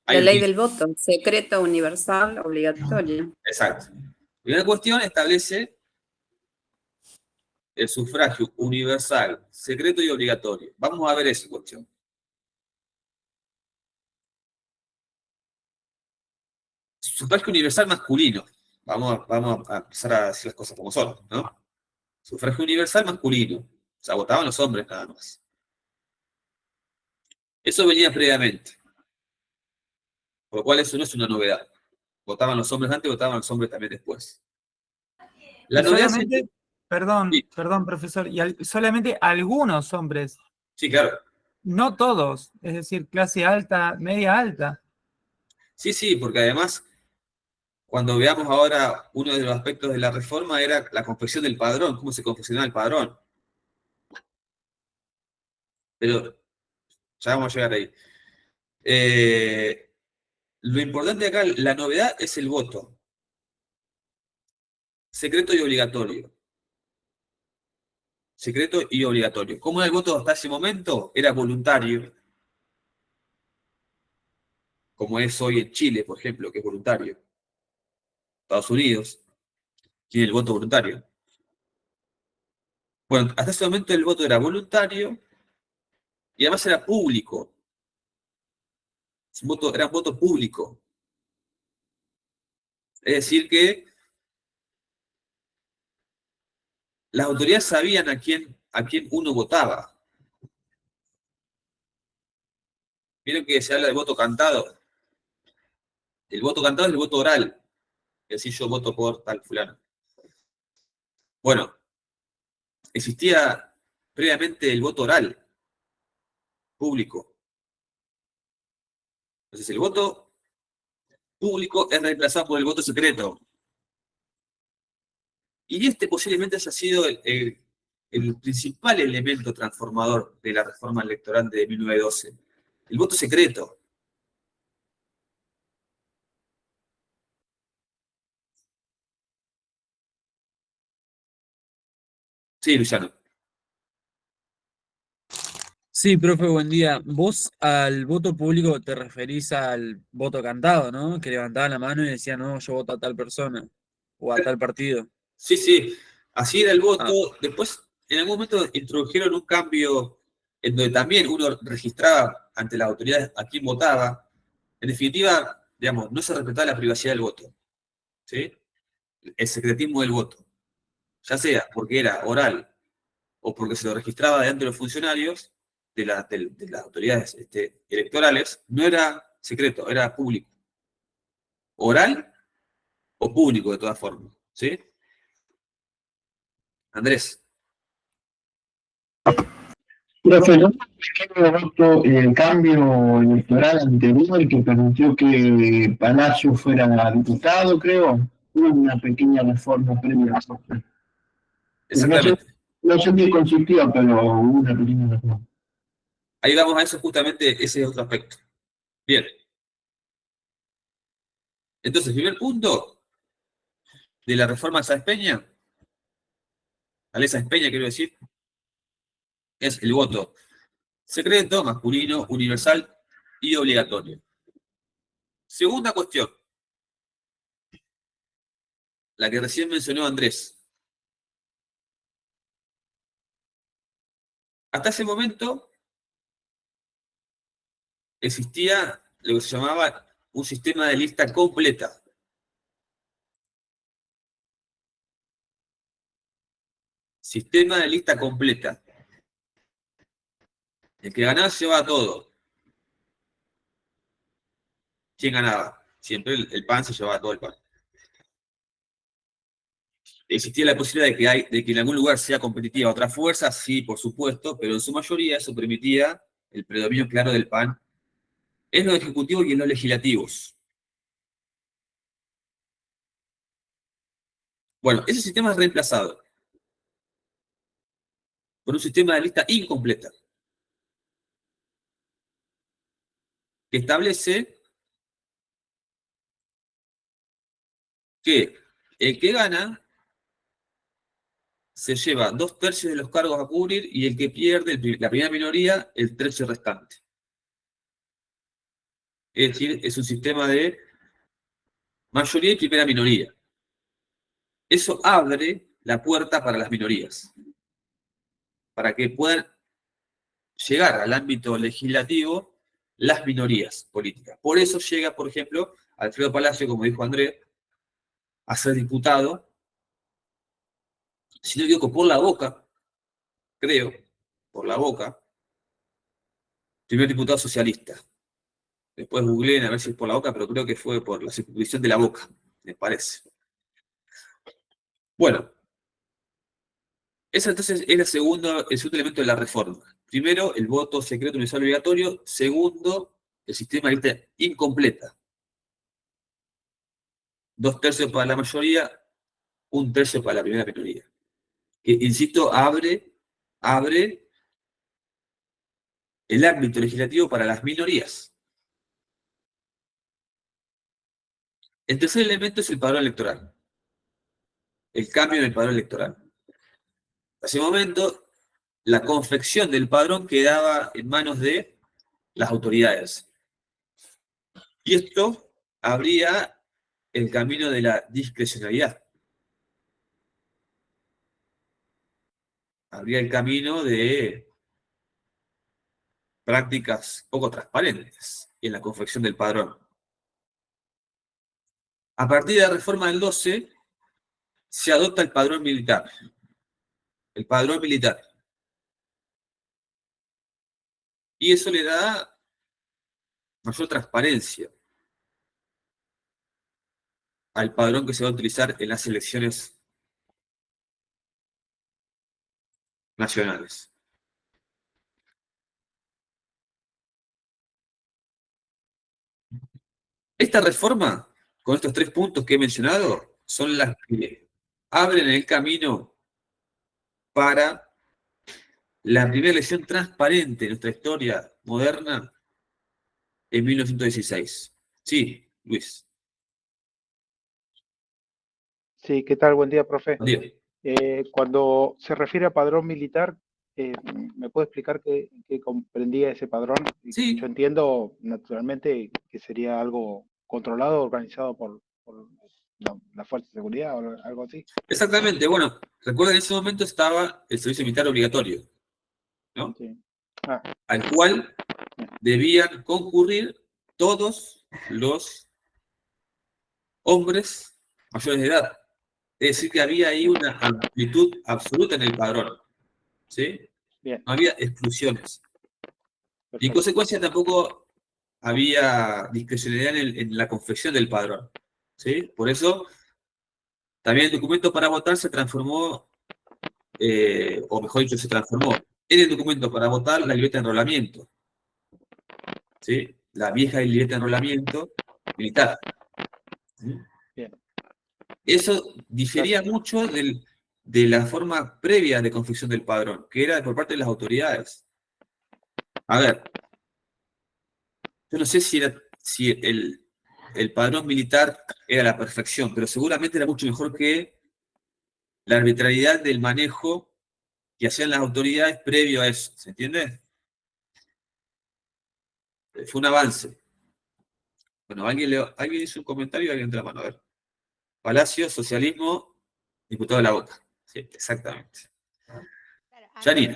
La ley del voto, secreto, universal, obligatorio. Exacto. Primera cuestión, establece el sufragio universal, secreto y obligatorio. Vamos a ver esa cuestión. Sufragio universal masculino. Vamos a empezar a decir las cosas como son, ¿no? Sufragio universal masculino. O sea, votaban los hombres nada más. Eso venía previamente. Por lo cual eso no es una novedad. Votaban los hombres antes, votaban los hombres también después. La novedad solamente, perdón, sí. Perdón, profesor, solamente algunos hombres. Sí, claro. No todos, es decir, clase alta, media alta. Sí, sí, porque además, cuando veamos ahora uno de los aspectos de la reforma era la confección del padrón, cómo se confeccionaba el padrón. Pero ya vamos a llegar ahí. Lo importante acá, la novedad es el voto. Secreto y obligatorio. Secreto y obligatorio. ¿Cómo era el voto hasta ese momento? Era voluntario, como es hoy en Chile, por ejemplo, que es voluntario. Estados Unidos tiene el voto voluntario. Bueno, hasta ese momento el voto era voluntario y además era público. Era un voto público. Es decir, que las autoridades sabían a quién uno votaba. Vieron que se habla de voto cantado. El voto cantado es el voto oral. Es decir, yo voto por tal fulano. Bueno, existía previamente el voto oral, público. Entonces, el voto público es reemplazado por el voto secreto. Y este posiblemente haya sido el principal elemento transformador de la reforma electoral de 1912. El voto secreto. Sí, Luciano. Sí, profe, buen día. Vos al voto público te referís al voto cantado, ¿no? Que levantaban la mano y decían, no, yo voto a tal persona o a tal partido. Sí, sí. Así era el voto. Ah, Después, en algún momento introdujeron un cambio en donde también uno registraba ante las autoridades a quién votaba. En definitiva, digamos, no se respetaba la privacidad del voto. ¿Sí? El secretismo del voto. Ya sea porque era oral o porque se lo registraba delante de los funcionarios de las autoridades electorales, no era secreto, era público. Oral o público de todas formas. ¿Sí? Andrés. Profe, ¿no el cambio electoral anterior que permitió que Palacio fuera diputado, creo? Hubo una pequeña reforma previa a eso. Exactamente. No sé en qué consistió, pero hubo una pequeña reforma. Ahí vamos a eso justamente, ese es otro aspecto. Bien. Entonces, primer punto de la reforma de Sáenz Peña, la ley Sáenz Peña, quiero decir, es el voto secreto, masculino, universal y obligatorio. Segunda cuestión, la que recién mencionó Andrés. Hasta ese momento existía lo que se llamaba un sistema de lista completa. Sistema de lista completa. El que ganaba se llevaba todo. ¿Quién ganaba? Siempre el PAN se llevaba todo el PAN. Existía la posibilidad de que en algún lugar sea competitiva otra fuerza, sí, por supuesto, pero en su mayoría eso permitía el predominio claro del PAN en los ejecutivos y en los legislativos. Bueno, ese sistema es reemplazado por un sistema de lista incompleta que establece que el que gana se lleva 2/3 de los cargos a cubrir y el que pierde, la primera minoría, el tercio restante. Es decir, es un sistema de mayoría y primera minoría. Eso abre la puerta para las minorías, para que puedan llegar al ámbito legislativo las minorías políticas. Por eso llega, por ejemplo, Alfredo Palacio, como dijo Andrés, a ser diputado, si no digo por la boca, creo, por la boca, primer diputado socialista. Después googleen a ver si es por la boca, pero creo que fue por la circunscripción de la boca, me parece. Bueno, Ese entonces es el segundo elemento de la reforma. Primero, el voto secreto universal obligatorio. Segundo, el sistema de lista incompleta. 2/3 para la mayoría, 1/3 para la primera minoría. Que, insisto, abre el ámbito legislativo para las minorías. El tercer elemento es el padrón electoral. El cambio en el padrón electoral. En ese momento, la confección del padrón quedaba en manos de las autoridades. Y esto abría el camino de la discrecionalidad. Abría el camino de prácticas poco transparentes en la confección del padrón. A partir de la reforma del 12, se adopta el padrón militar. El padrón militar. Y eso le da mayor transparencia al padrón que se va a utilizar en las elecciones nacionales. Esta reforma, con estos 3 puntos que he mencionado, son las que abren el camino para la primera elección transparente de nuestra historia moderna en 1916. Sí, Luis. Sí, ¿qué tal? Buen día, profe. Buen día. Cuando se refiere a padrón militar, ¿me puede explicar qué comprendía ese padrón? Sí. Yo entiendo, naturalmente, que sería algo controlado, organizado por la Fuerza de Seguridad o algo así. Exactamente. Bueno, recuerda que en ese momento estaba el servicio militar obligatorio, ¿no? Sí. Al cual debían concurrir todos los hombres mayores de edad. Es decir, que había ahí una amplitud absoluta en el padrón. ¿Sí? Bien. No había exclusiones. Perfecto. Y en consecuencia tampoco había discrecionalidad en la confección del padrón. ¿Sí? Por eso, también el documento para votar se transformó, o mejor dicho, se transformó en el documento para votar la libreta de enrolamiento. ¿Sí? La vieja libreta de enrolamiento militar. ¿Sí? Bien. Eso difería mucho de la forma previa de confección del padrón, que era por parte de las autoridades. A ver, yo no sé si el padrón militar era la perfección, pero seguramente era mucho mejor que la arbitrariedad del manejo que hacían las autoridades previo a eso, ¿se entiende? Fue un avance. Bueno, alguien hizo un comentario, alguien de la mano, a ver. Palacio, socialismo, diputado de la Boca. Sí, exactamente. Claro,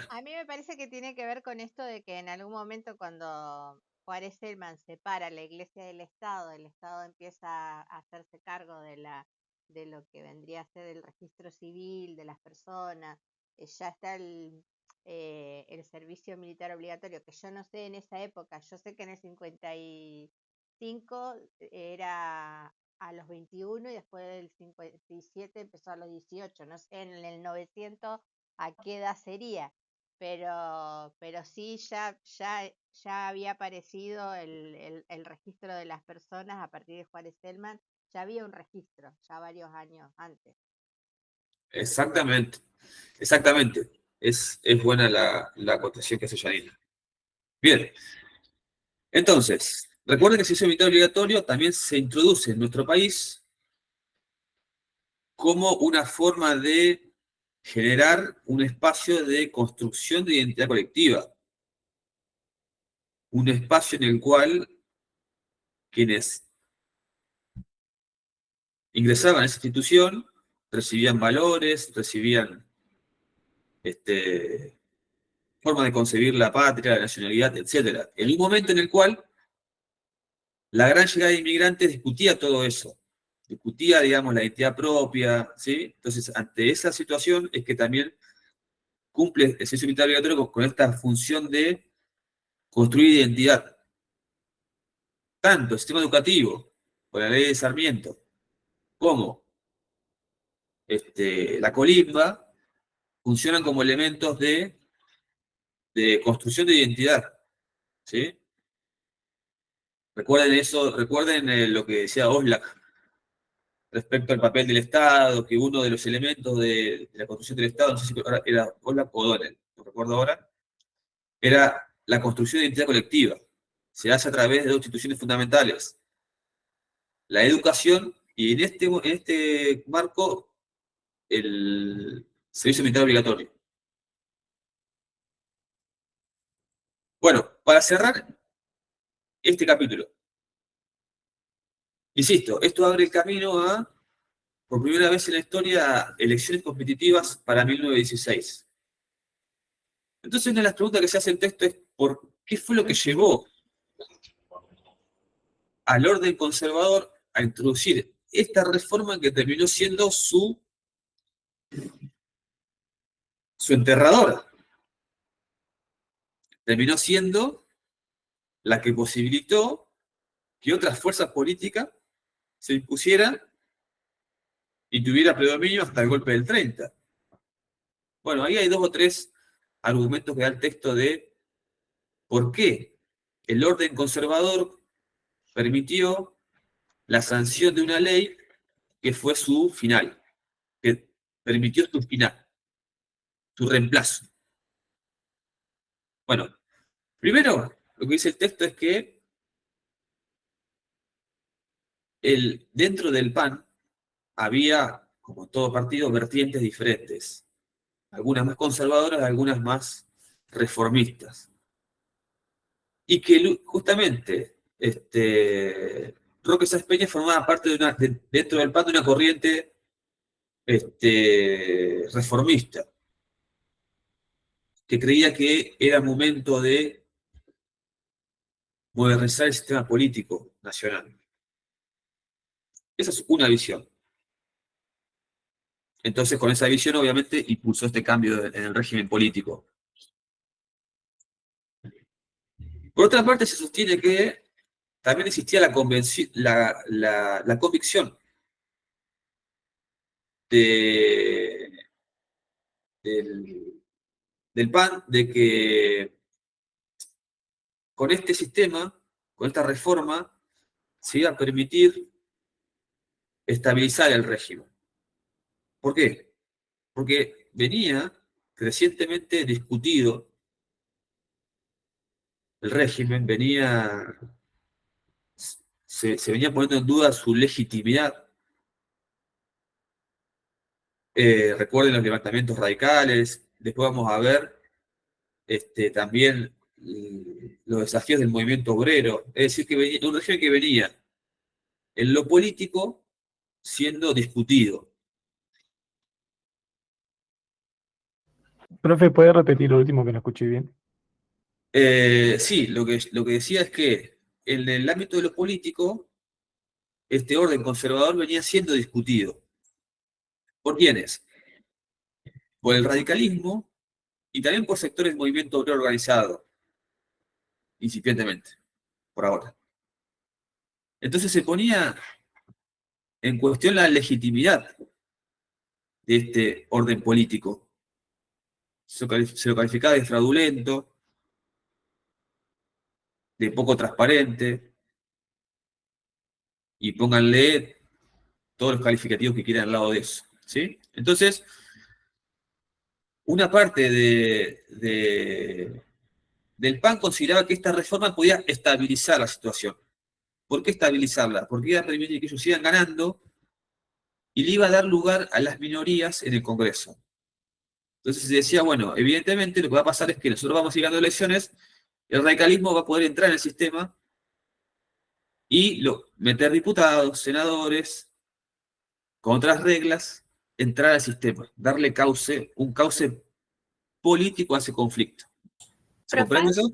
a mí me parece que tiene que ver con esto de que en algún momento cuando Juárez Celman separa la Iglesia del Estado, el Estado empieza a hacerse cargo de lo que vendría a ser el registro civil de las personas, ya está el servicio militar obligatorio, que yo no sé en esa época, yo sé que en el 55 era a los 21 y después del 57 empezó a los 18, no sé, en el 900 a qué edad sería, pero sí ya había aparecido el registro de las personas a partir de Juárez Celman, ya había un registro, ya varios años antes. Exactamente. Es buena la acotación que hace Yanina. Bien. Entonces, recuerden que el servicio militar obligatorio también se introduce en nuestro país como una forma de generar un espacio de construcción de identidad colectiva. Un espacio en el cual quienes ingresaban a esa institución recibían valores, recibían forma de concebir la patria, la nacionalidad, etc. En un momento en el cual la gran llegada de inmigrantes discutía todo eso. Discutía, digamos, la identidad propia, ¿sí? Entonces, ante esa situación es que también cumple el servicio militar obligatorio con esta función de construir identidad. Tanto el sistema educativo, con la ley de Sarmiento, como la colimba, funcionan como elementos de construcción de identidad, ¿sí? Recuerden eso, recuerden lo que decía Oslak respecto al papel del Estado, que uno de los elementos de la construcción del Estado, no sé si era Oslak o O'Donnell, no recuerdo ahora, era la construcción de identidad colectiva. Se hace a través de dos instituciones fundamentales, la educación y en este marco el servicio militar obligatorio. Bueno, para cerrar este capítulo, insisto, esto abre el camino a, por primera vez en la historia, elecciones competitivas para 1916. Entonces, una de las preguntas que se hace en el texto es, ¿por qué fue lo que llevó al orden conservador a introducir esta reforma que terminó siendo su enterradora? Terminó siendo la que posibilitó que otras fuerzas políticas se impusieran y tuviera predominio hasta el golpe del 30. Bueno, ahí hay 2 o 3 argumentos que da el texto de por qué el orden conservador permitió la sanción de una ley que fue su final, que permitió su final, su reemplazo. Bueno, primero, lo que dice el texto es que dentro del PAN había, como todo partido, vertientes diferentes. Algunas más conservadoras, algunas más reformistas. Y que justamente Roque Sáenz Peña formaba parte dentro del PAN de una corriente reformista, que creía que era momento de modernizar el sistema político nacional. Esa es una visión. Entonces, con esa visión, obviamente, impulsó este cambio en el régimen político. Por otra parte, se sostiene que también existía la convicción del PAN de que con este sistema, con esta reforma, se iba a permitir estabilizar el régimen. ¿Por qué? Porque venía crecientemente discutido el régimen, se venía poniendo en duda su legitimidad. Recuerden los levantamientos radicales, después vamos a ver también los desafíos del movimiento obrero, es decir, que venía, un régimen que venía en lo político siendo discutido. Profe, ¿puede repetir lo último que no escuché bien? Sí, lo que decía es que en el ámbito de lo político, este orden conservador venía siendo discutido. ¿Por quiénes? Por el radicalismo y también por sectores del movimiento obrero organizado, incipientemente, por ahora. Entonces se ponía en cuestión la legitimidad de este orden político. Se lo calificaba de fraudulento, de poco transparente, y pónganle todos los calificativos que quieran al lado de eso, ¿sí? Entonces, una parte del PAN consideraba que esta reforma podía estabilizar la situación. ¿Por qué estabilizarla? Porque iba a permitir que ellos sigan ganando y le iba a dar lugar a las minorías en el Congreso. Entonces se decía, bueno, evidentemente lo que va a pasar es que nosotros vamos a ir ganando elecciones, el radicalismo va a poder entrar en el sistema y meter diputados, senadores, con otras reglas, entrar al sistema, darle un cauce político a ese conflicto. ¿Se Profe, comprende eso?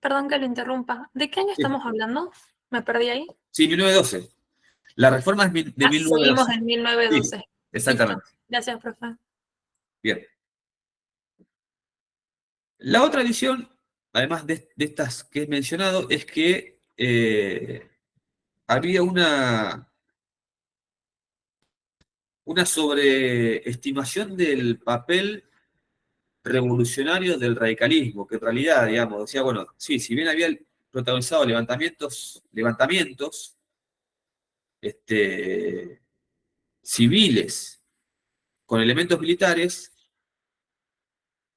perdón que lo interrumpa. ¿De qué año Sí. estamos hablando? ¿Me perdí ahí? Sí, 1912. La reforma es de Seguimos 1912. en 1912. Sí, exactamente. Listo. Gracias, profe. Bien. La otra visión, además de estas que he mencionado, es que había una sobreestimación del papel revolucionario del radicalismo, que en realidad, digamos, decía, bueno, sí, si bien había protagonizado levantamientos civiles con elementos militares,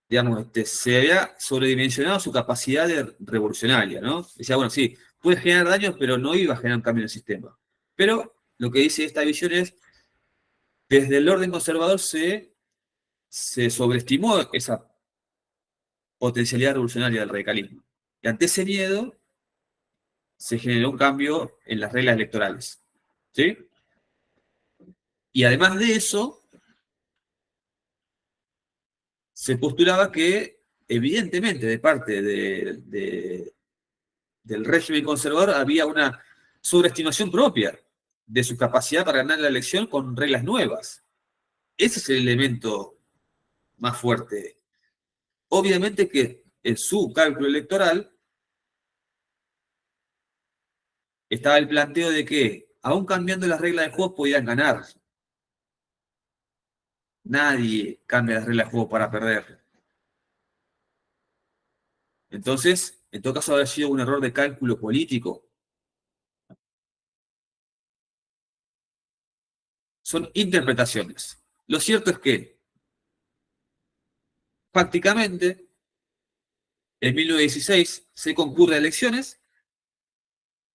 digamos, se había sobredimensionado su capacidad revolucionaria, ¿no? Decía, bueno, sí, puede generar daños, pero no iba a generar un cambio en el sistema. Pero lo que dice esta visión es, desde el orden conservador se sobreestimó esa potencialidad revolucionaria del radicalismo. Y ante ese miedo se generó un cambio en las reglas electorales. ¿Sí? Y además de eso, se postulaba que, evidentemente, de parte del régimen conservador había una sobreestimación propia de su capacidad para ganar la elección con reglas nuevas. Ese es el elemento más fuerte. Obviamente que en su cálculo electoral estaba el planteo de que, aún cambiando las reglas del juego, podían ganar. Nadie cambia las reglas del juego para perder. Entonces, en todo caso, habría sido un error de cálculo político. Son interpretaciones. Lo cierto es que, prácticamente, en 1916 se concurre a elecciones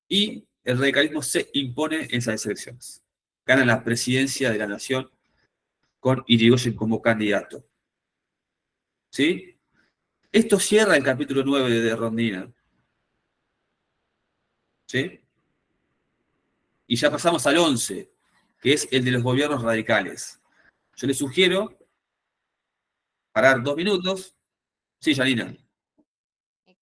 y el radicalismo se impone en esas elecciones. Gana la presidencia de la nación con Irigoyen como candidato. ¿Sí? Esto cierra el capítulo 9 de Rondina. ¿Sí? Y ya pasamos al 11, que es el de los gobiernos radicales. Yo les sugiero parar 2 minutos. Sí, Janina.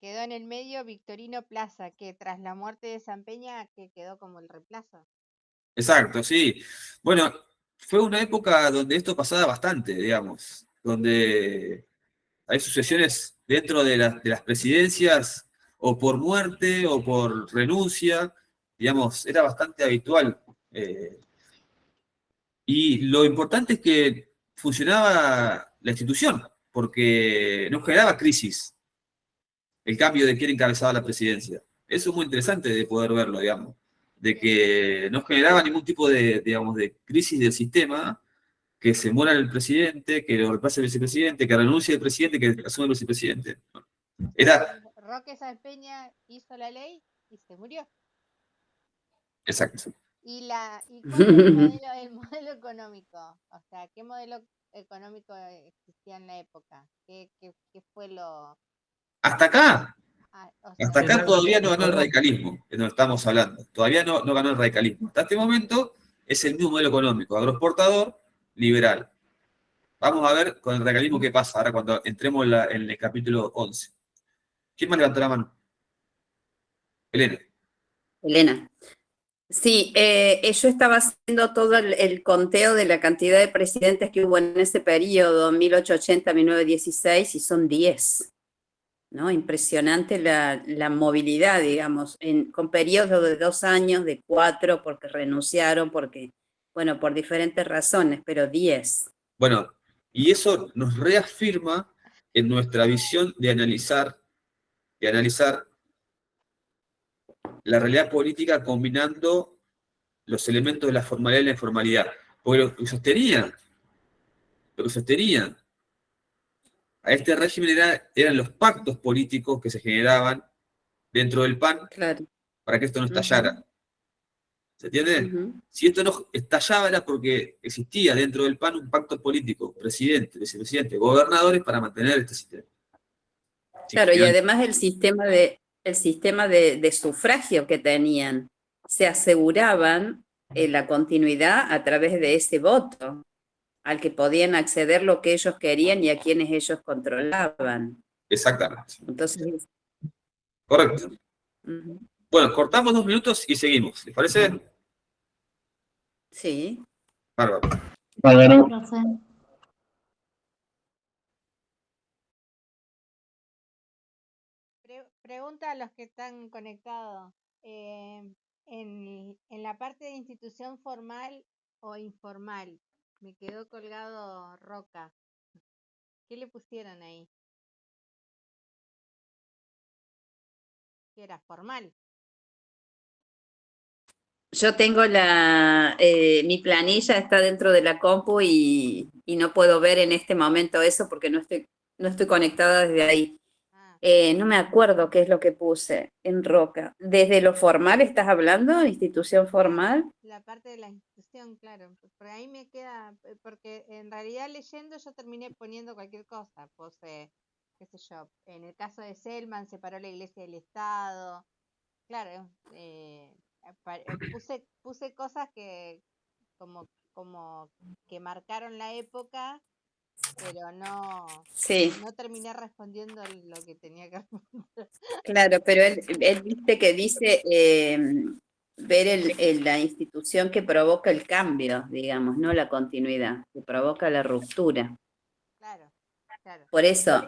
Quedó en el medio Victorino Plaza, que tras la muerte de San Peña, que quedó como el reemplazo. Exacto, sí. Bueno, fue una época donde esto pasaba bastante, digamos, donde hay sucesiones dentro de las presidencias, o por muerte o por renuncia, digamos, era bastante habitual. Y lo importante es que funcionaba la institución, porque no generaba crisis el cambio de quién encabezaba la presidencia. Eso es muy interesante de poder verlo, digamos, de que no generaba ningún tipo de, digamos, de crisis del sistema, que se muera el presidente, que lo reemplace el vicepresidente, que renuncie el presidente, que asume el vicepresidente. Era... Roque San Peña hizo la ley y se murió. Exacto. ¿Y cuál es el modelo económico? O sea, ¿qué modelo económico existía en la época? ¿Qué fue lo...? Hasta acá. O sea, Hasta acá todavía no ganó el radicalismo, de donde estamos hablando. Todavía no ganó el radicalismo. Hasta este momento es el mismo modelo económico, agroexportador, liberal. Vamos a ver con el radicalismo qué pasa ahora cuando entremos en el capítulo 11. ¿Quién más levantó la mano? Elena. Elena. Sí, yo estaba haciendo todo el conteo de la cantidad de presidentes que hubo en ese periodo, 1880-1916, y son 10, ¿no? Impresionante la movilidad, digamos, con periodos de 2 años, de 4, porque renunciaron, porque, bueno, por diferentes razones, pero 10. Bueno, y eso nos reafirma en nuestra visión de analizar la realidad política combinando los elementos de la formalidad y la informalidad. Porque lo que sostenía a este régimen eran los pactos políticos que se generaban dentro del PAN, claro, para que esto no estallara. ¿Se entiende? Si esto no estallaba era porque existía dentro del PAN un pacto político, presidente, vicepresidente, gobernadores, para mantener este sistema. Claro, y además el sistema de sufragio que tenían, se aseguraban la continuidad a través de ese voto, al que podían acceder lo que ellos querían y a quienes ellos controlaban. Exactamente. Entonces, correcto. Bueno, cortamos 2 minutos y seguimos. ¿Les parece? Sí. Bárbaro. Bárbaro. Pregunta a los que están conectados. En la parte de institución formal o informal, me quedó colgado Roca. ¿Qué le pusieron ahí? ¿Qué era? ¿Formal? Yo tengo mi planilla está dentro de la compu y no puedo ver en este momento eso porque no estoy conectada desde ahí. Ah, No me acuerdo qué es lo que puse en Roca. ¿Desde lo formal estás hablando? ¿Institución formal? la parte de la institución, claro. Por ahí me queda, porque en realidad leyendo yo terminé poniendo cualquier cosa. Puse, qué sé yo, en el caso de Selman separó la iglesia del Estado. Claro, puse cosas que como que marcaron la época, pero Sí, no terminé respondiendo lo que tenía que responder. claro, pero él viste que dice ver la institución que provoca el cambio, digamos, no la continuidad, que provoca la ruptura. Claro, claro. Por eso,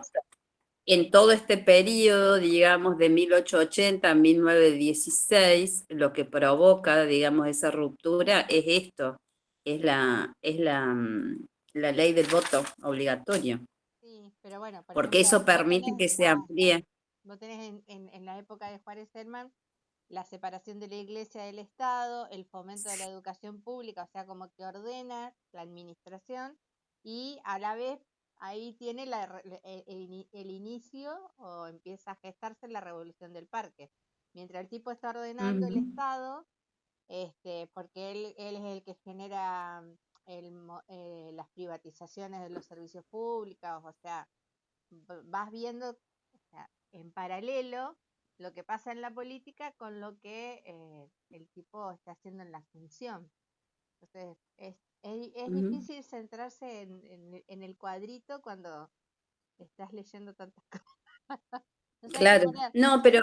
en todo este periodo, digamos, de 1880 a 1916, lo que provoca, digamos, esa ruptura es esto, la ley del voto obligatorio, Sí, pero bueno, por porque ejemplo, eso permite que se amplíe. vos tenés en la época de Juárez Selman la separación de la iglesia del Estado, el fomento de la educación pública, o sea, como que ordena la administración y a la vez ahí tiene el inicio o empieza a gestarse la revolución del parque. Mientras el tipo está ordenando el Ujú. Estado, porque él es el que genera las privatizaciones de los servicios públicos, o sea, vas viendo, o sea, en paralelo lo que pasa en la política con lo que el tipo está haciendo en la función. Entonces, es Ujú. difícil centrarse en el cuadrito cuando estás leyendo tantas cosas. No sabes qué Claro, poner. no, pero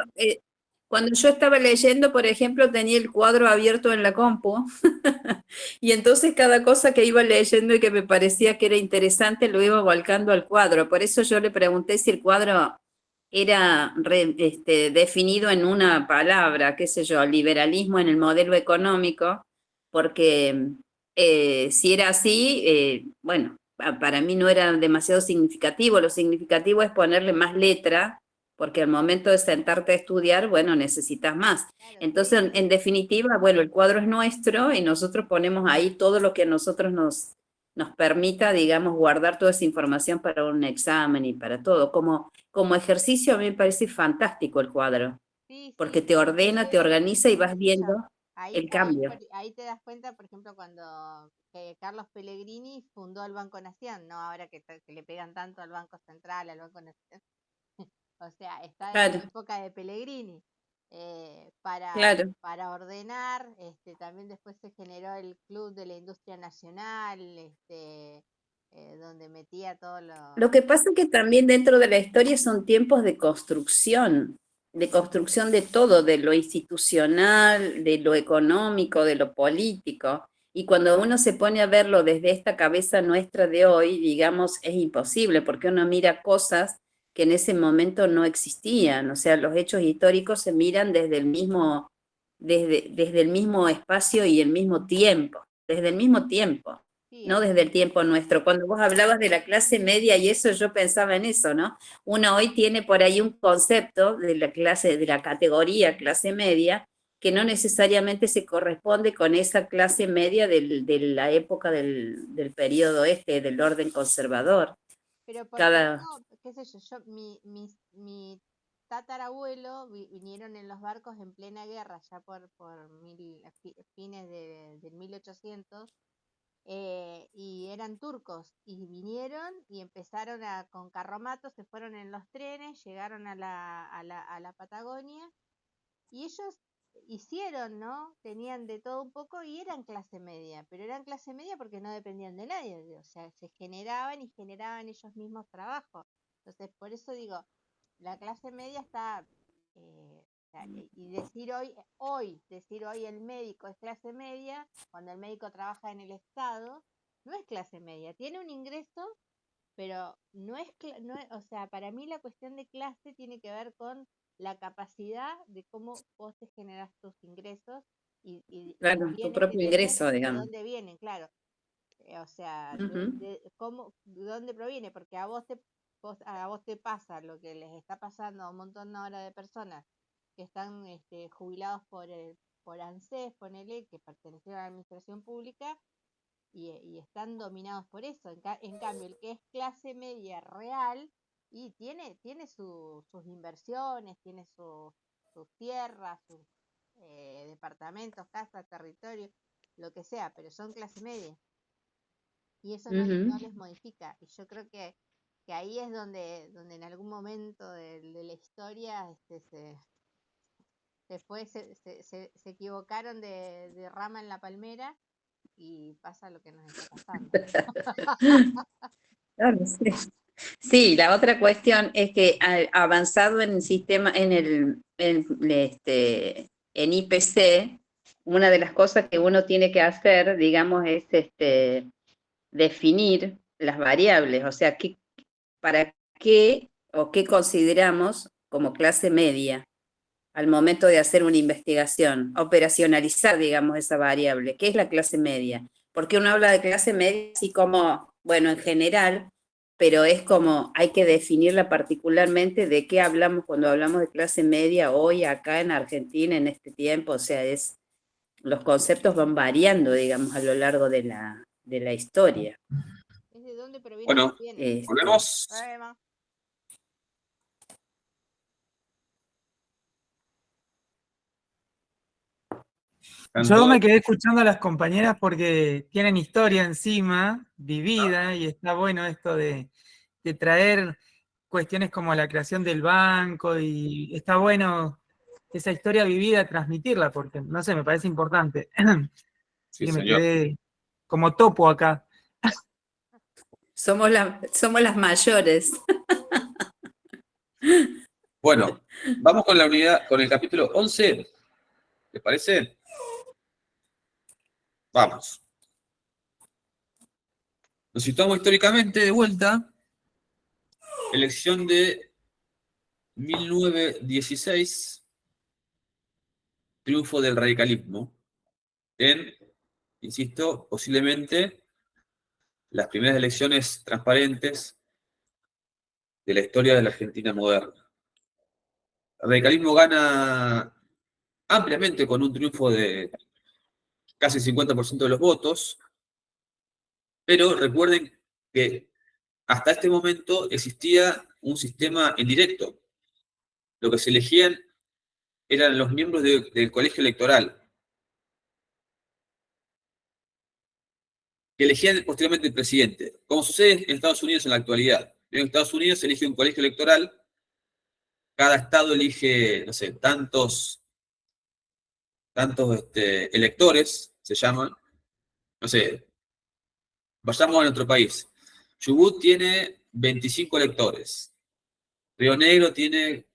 cuando yo estaba leyendo, por ejemplo, tenía el cuadro abierto en la compu y entonces cada cosa que iba leyendo y que me parecía que era interesante lo iba volcando al cuadro. Por eso yo le pregunté si el cuadro era definido en una palabra, qué sé yo, liberalismo en el modelo económico, porque si era así, bueno, para mí no era demasiado significativo. Lo significativo es ponerle más letra, porque al momento de sentarte a estudiar, bueno, necesitas más. Claro, Entonces, sí, en definitiva, bueno, el cuadro es nuestro y nosotros ponemos ahí todo lo que a nosotros nos permita, digamos, guardar toda esa información para un examen y para todo. Como ejercicio a mí me parece fantástico el cuadro, sí, porque sí, te ordena, te inclusive, organiza y vas qué sé yo, viendo el cambio. ahí te das cuenta, por ejemplo, cuando Carlos Pellegrini fundó el Banco Nación, ¿no? Ahora que le pegan tanto al Banco Central, al Banco Nación. O sea, está en la Claro, época de Pellegrini. claro. Para ordenar, también después se generó el Club de la Industria Nacional, donde metía todo Lo que pasa es que también dentro de la historia son tiempos de construcción de todo, de lo institucional, de lo económico, de lo político. Y cuando uno se pone a verlo desde esta cabeza nuestra de hoy, digamos, es imposible, porque uno mira cosas que en ese momento no existían. O sea, los hechos históricos se miran desde el mismo espacio y el mismo tiempo, desde el mismo tiempo, sí, no desde el tiempo nuestro. Cuando vos hablabas de la clase media y eso, yo pensaba en eso, ¿no? Uno hoy tiene por ahí un concepto de la clase, de la categoría clase media, que no necesariamente se corresponde con esa clase media de la época del periodo del orden conservador. pero porque Cada, uno, qué sé yo, mi tatarabuelo vinieron en los barcos en plena guerra, ya por fines del 1800, y eran turcos, y vinieron y empezaron con carromatos, se fueron en los trenes, llegaron a la Patagonia, y ellos hicieron, ¿no? Tenían de todo un poco y eran clase media, pero eran clase media porque no dependían de nadie, o sea, se generaban y generaban ellos mismos trabajo. Entonces, por eso digo, la clase media está, o sea, y decir hoy el médico es clase media, cuando el médico trabaja en el Estado, no es clase media, tiene un ingreso, pero o sea, para mí la cuestión de clase tiene que ver con la capacidad de cómo vos te generas tus ingresos y los claro, tu bienes que propio tenés, ingreso, de digamos. dónde vienen, claro. O sea, Ujú. ¿de dónde proviene? Porque a vos te pasa lo que les está pasando a un montón ahora de personas que están jubilados por ANSES, ponele, que pertenecieron a la administración pública y están dominados por eso. En cambio, el que es clase media real y tiene sus inversiones, tiene sus tierras, sus departamentos, casas, territorio, lo que sea, pero son clase media y eso no Ujú. les modifica. Y yo creo que ahí es donde en algún momento de la historia se equivocaron de rama en la palmera y pasa lo que nos está pasando. Claro, sí. Sí, la otra cuestión es que avanzado en el sistema, en IPC, una de las cosas que uno tiene que hacer, digamos, es definir las variables, o sea, para qué o qué consideramos como clase media al momento de hacer una investigación, operacionalizar, digamos, esa variable. ¿Qué es la clase media? Porque uno habla de clase media así como, bueno, en general, pero es como hay que definirla particularmente de qué hablamos cuando hablamos de clase media hoy acá en Argentina en este tiempo, o sea, los conceptos van variando, digamos, a lo largo de la historia. Es de dónde proviene Bueno, que viene. volvemos. Yo me quedé escuchando a las compañeras porque tienen historia encima, vivida, y está bueno esto de traer cuestiones como la creación del banco, y está bueno esa historia vivida transmitirla, porque, no sé, me parece importante. Sí, Y me señor. quedé como topo acá. Somos las mayores. Bueno, vamos con con el capítulo 11. ¿Les parece? Vamos. Nos situamos históricamente de vuelta. Elección de 1916. Triunfo del radicalismo en, insisto, posiblemente las primeras elecciones transparentes de la historia de la Argentina moderna. El radicalismo gana ampliamente con un triunfo de casi 50% de los votos, pero recuerden que hasta este momento existía un sistema indirecto. Lo que se elegían eran los miembros del colegio electoral, que elegían posteriormente el presidente, como sucede en Estados Unidos en la actualidad. En Estados Unidos se elige un colegio electoral, cada estado elige, no sé, tantos electores, se llaman, no sé, vayamos a nuestro país. Chubut tiene 25 electores, Río Negro tiene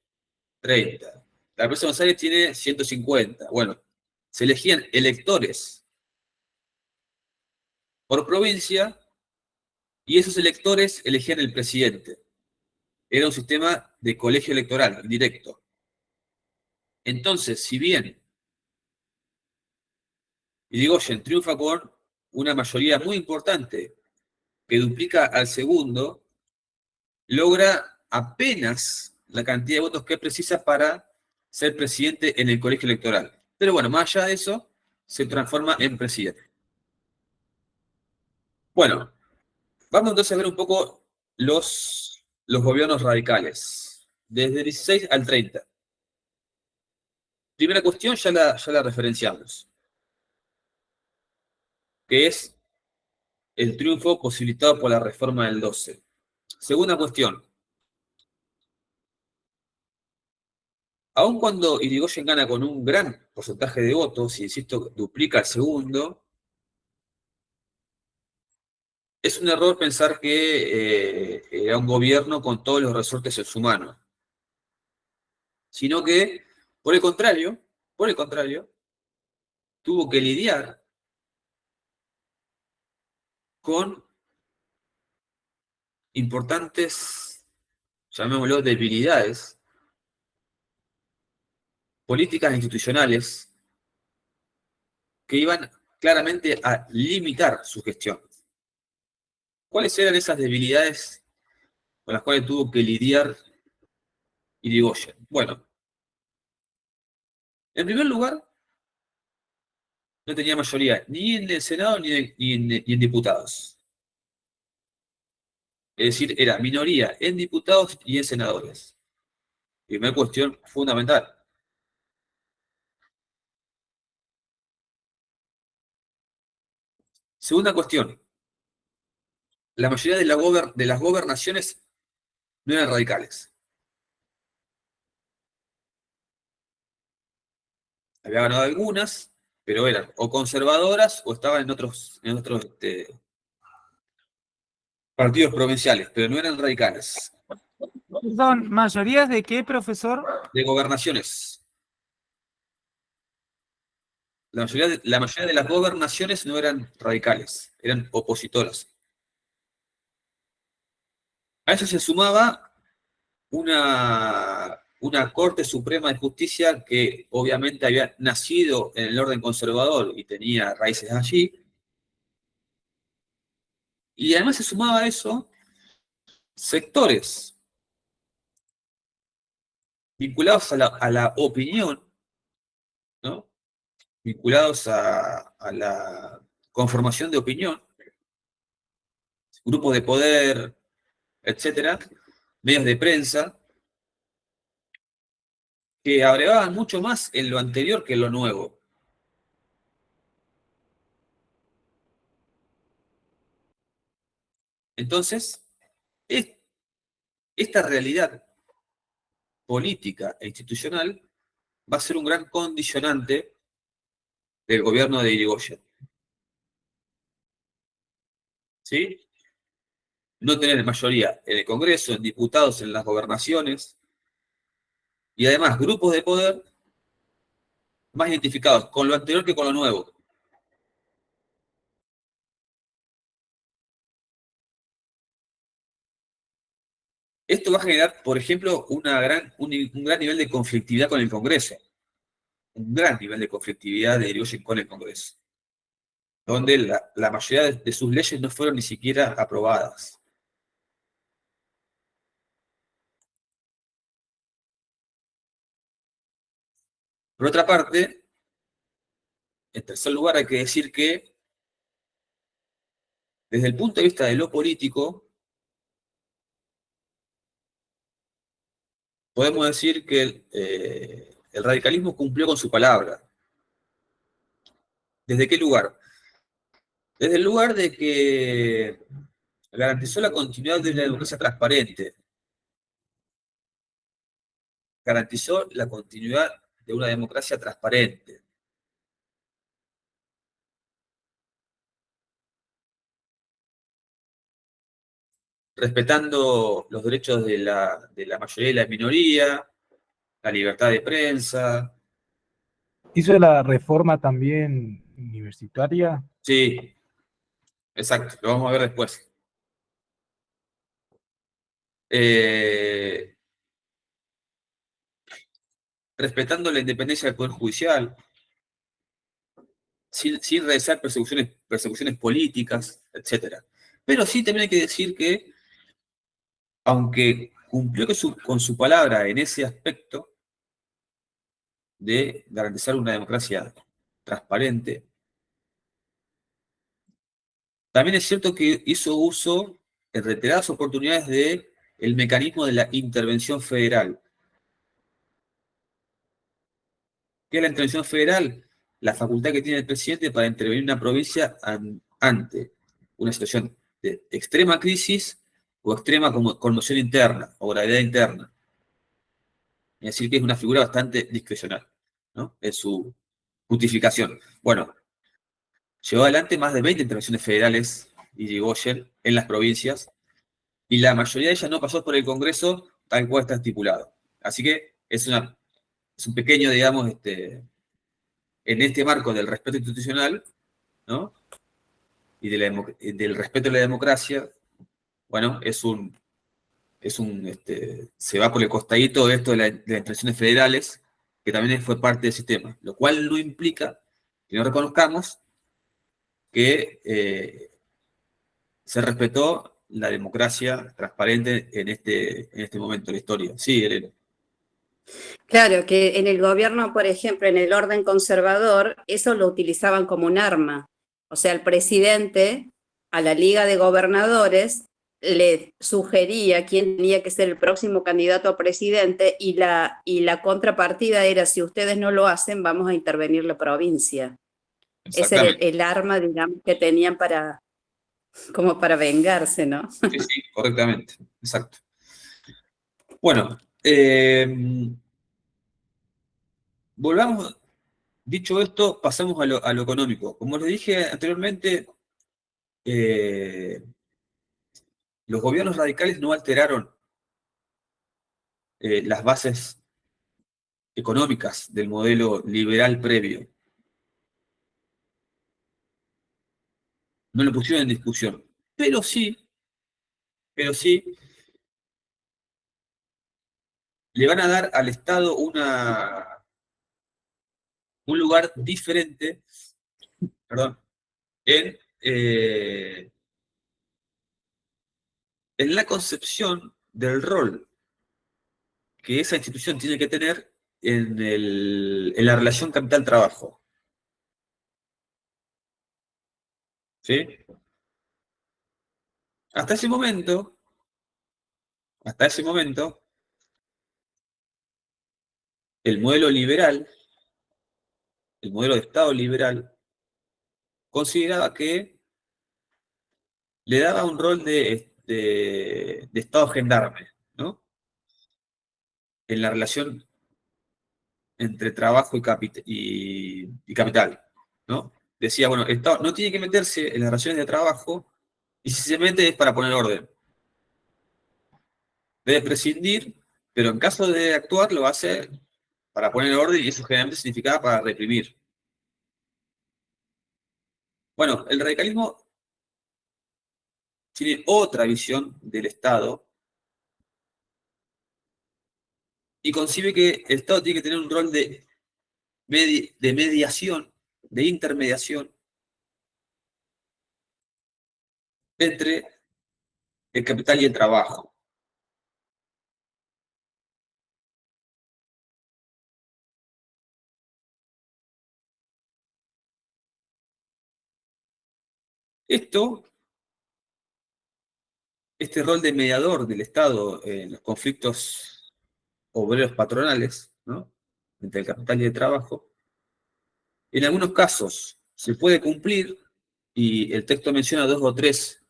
30, la provincia de Buenos Aires tiene 150. Bueno, se elegían electores por provincia y esos electores elegían el presidente. Era un sistema de colegio electoral directo. Entonces, si bien Irigoyen triunfa con una mayoría muy importante que duplica al segundo, logra apenas la cantidad de votos que precisa para ser presidente en el colegio electoral. Pero bueno, más allá de eso, se transforma en presidente. Bueno, vamos entonces a ver un poco los gobiernos radicales, desde el 16 al 30. Primera cuestión, ya la referenciamos, que es el triunfo posibilitado por la reforma del 12. Segunda cuestión, aun cuando Irigoyen gana con un gran porcentaje de votos, y insisto, duplica al segundo, es un error pensar que era un gobierno con todos los resortes en su mano, sino que, por el contrario, tuvo que lidiar con importantes, llamémoslo, debilidades políticas e institucionales que iban claramente a limitar su gestión. ¿Cuáles eran esas debilidades con las cuales tuvo que lidiar Irigoyen? Bueno, en primer lugar, no tenía mayoría ni en el Senado ni en diputados. Es decir, era minoría en diputados y en senadores. Primera cuestión fundamental. Segunda cuestión. La mayoría de las gobernaciones no eran radicales. Había ganado algunas, pero eran o conservadoras o estaban en otros partidos provinciales, pero no eran radicales. ¿Son mayorías de qué, profesor? De gobernaciones. La mayoría de las gobernaciones no eran radicales, eran opositoras. A eso se sumaba una Corte Suprema de Justicia que obviamente había nacido en el orden conservador y tenía raíces allí. Y además se sumaba a eso sectores vinculados a la opinión, ¿no? Vinculados a la conformación de opinión, grupos de poder, etcétera, medios de prensa, que agregaban mucho más en lo anterior que en lo nuevo. Entonces, esta realidad política e institucional va a ser un gran condicionante del gobierno de Irigoyen. ¿Sí? No tener mayoría en el Congreso, en diputados, en las gobernaciones, y además grupos de poder más identificados con lo anterior que con lo nuevo. Esto va a generar, por ejemplo, un gran nivel de conflictividad con el Congreso. Un gran nivel de conflictividad de Irigoyen con el Congreso, donde la mayoría de sus leyes no fueron ni siquiera aprobadas. Por otra parte, en tercer lugar, hay que decir que, desde el punto de vista de lo político, podemos decir que el radicalismo cumplió con su palabra. ¿Desde qué lugar? Desde el lugar de que garantizó la continuidad de una democracia transparente. Garantizó la continuidad de una democracia transparente. Respetando los derechos de la mayoría y la minoría, la libertad de prensa. ¿Hizo la reforma también universitaria? Sí, exacto, lo vamos a ver después. Respetando la independencia del Poder Judicial, sin realizar persecuciones políticas, etc. Pero sí también hay que decir que, aunque cumplió con su palabra en ese aspecto de garantizar una democracia transparente, también es cierto que hizo uso en reiteradas oportunidades del mecanismo de la intervención federal. ¿Qué es la intervención federal? La facultad que tiene el presidente para intervenir en una provincia ante una situación de extrema crisis o extrema conmoción interna o gravedad interna. Es decir, que es una figura bastante discrecional, ¿no?, en su justificación. Bueno, llevó adelante más de 20 intervenciones federales Irigoyen en las provincias, y la mayoría de ellas no pasó por el Congreso tal cual está estipulado. Así que es un pequeño, digamos, en este marco del respeto institucional, ¿no?, y del respeto a la democracia, bueno, se va por el costadito de esto de las instituciones federales, que también fue parte del sistema, lo cual no implica que no reconozcamos que se respetó la democracia transparente en este momento de la historia. Sí, Elena. Claro, que en el gobierno, por ejemplo, en el orden conservador, eso lo utilizaban como un arma. O sea, el presidente a la Liga de Gobernadores le sugería quién tenía que ser el próximo candidato a presidente y la contrapartida era, si ustedes no lo hacen, vamos a intervenir la provincia. Ese era el arma, digamos, que tenían como para vengarse, ¿no? Sí, sí, correctamente, exacto. Bueno, volvamos, dicho esto, pasamos a lo económico. Como les dije anteriormente, los gobiernos radicales no alteraron las bases económicas del modelo liberal previo. No lo pusieron en discusión. Pero sí, le van a dar al Estado un lugar diferente, perdón, en la concepción del rol que esa institución tiene que tener en la relación capital-trabajo. ¿Sí? Hasta ese momento, el modelo liberal, el modelo de Estado liberal, consideraba que le daba un rol de Estado gendarme, ¿no? En la relación entre trabajo y capital, ¿no? Decía, bueno, el Estado no tiene que meterse en las relaciones de trabajo y si se mete es para poner orden. Debe prescindir, pero en caso de actuar lo hace para poner orden y eso generalmente significaba para reprimir. Bueno, el radicalismo tiene otra visión del Estado y concibe que el Estado tiene que tener un rol de mediación, de intermediación entre el capital y el trabajo. Este rol de mediador del Estado en los conflictos obreros patronales, ¿no? Entre el capital y el trabajo, en algunos casos se puede cumplir, y el texto menciona 2 o 3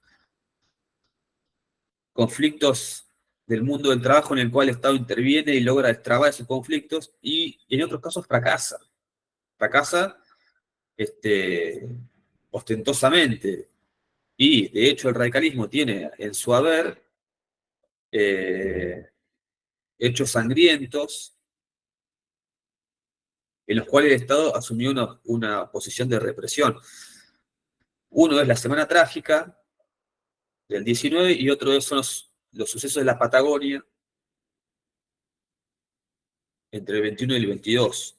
conflictos del mundo del trabajo en el cual el Estado interviene y logra destrabar esos conflictos, y en otros casos fracasa. Fracasa ostentosamente. Y de hecho el radicalismo tiene en su haber hechos sangrientos en los cuales el Estado asumió una posición de represión. Uno es la Semana Trágica del 19 y otro son los sucesos de la Patagonia entre el 21 y el 22.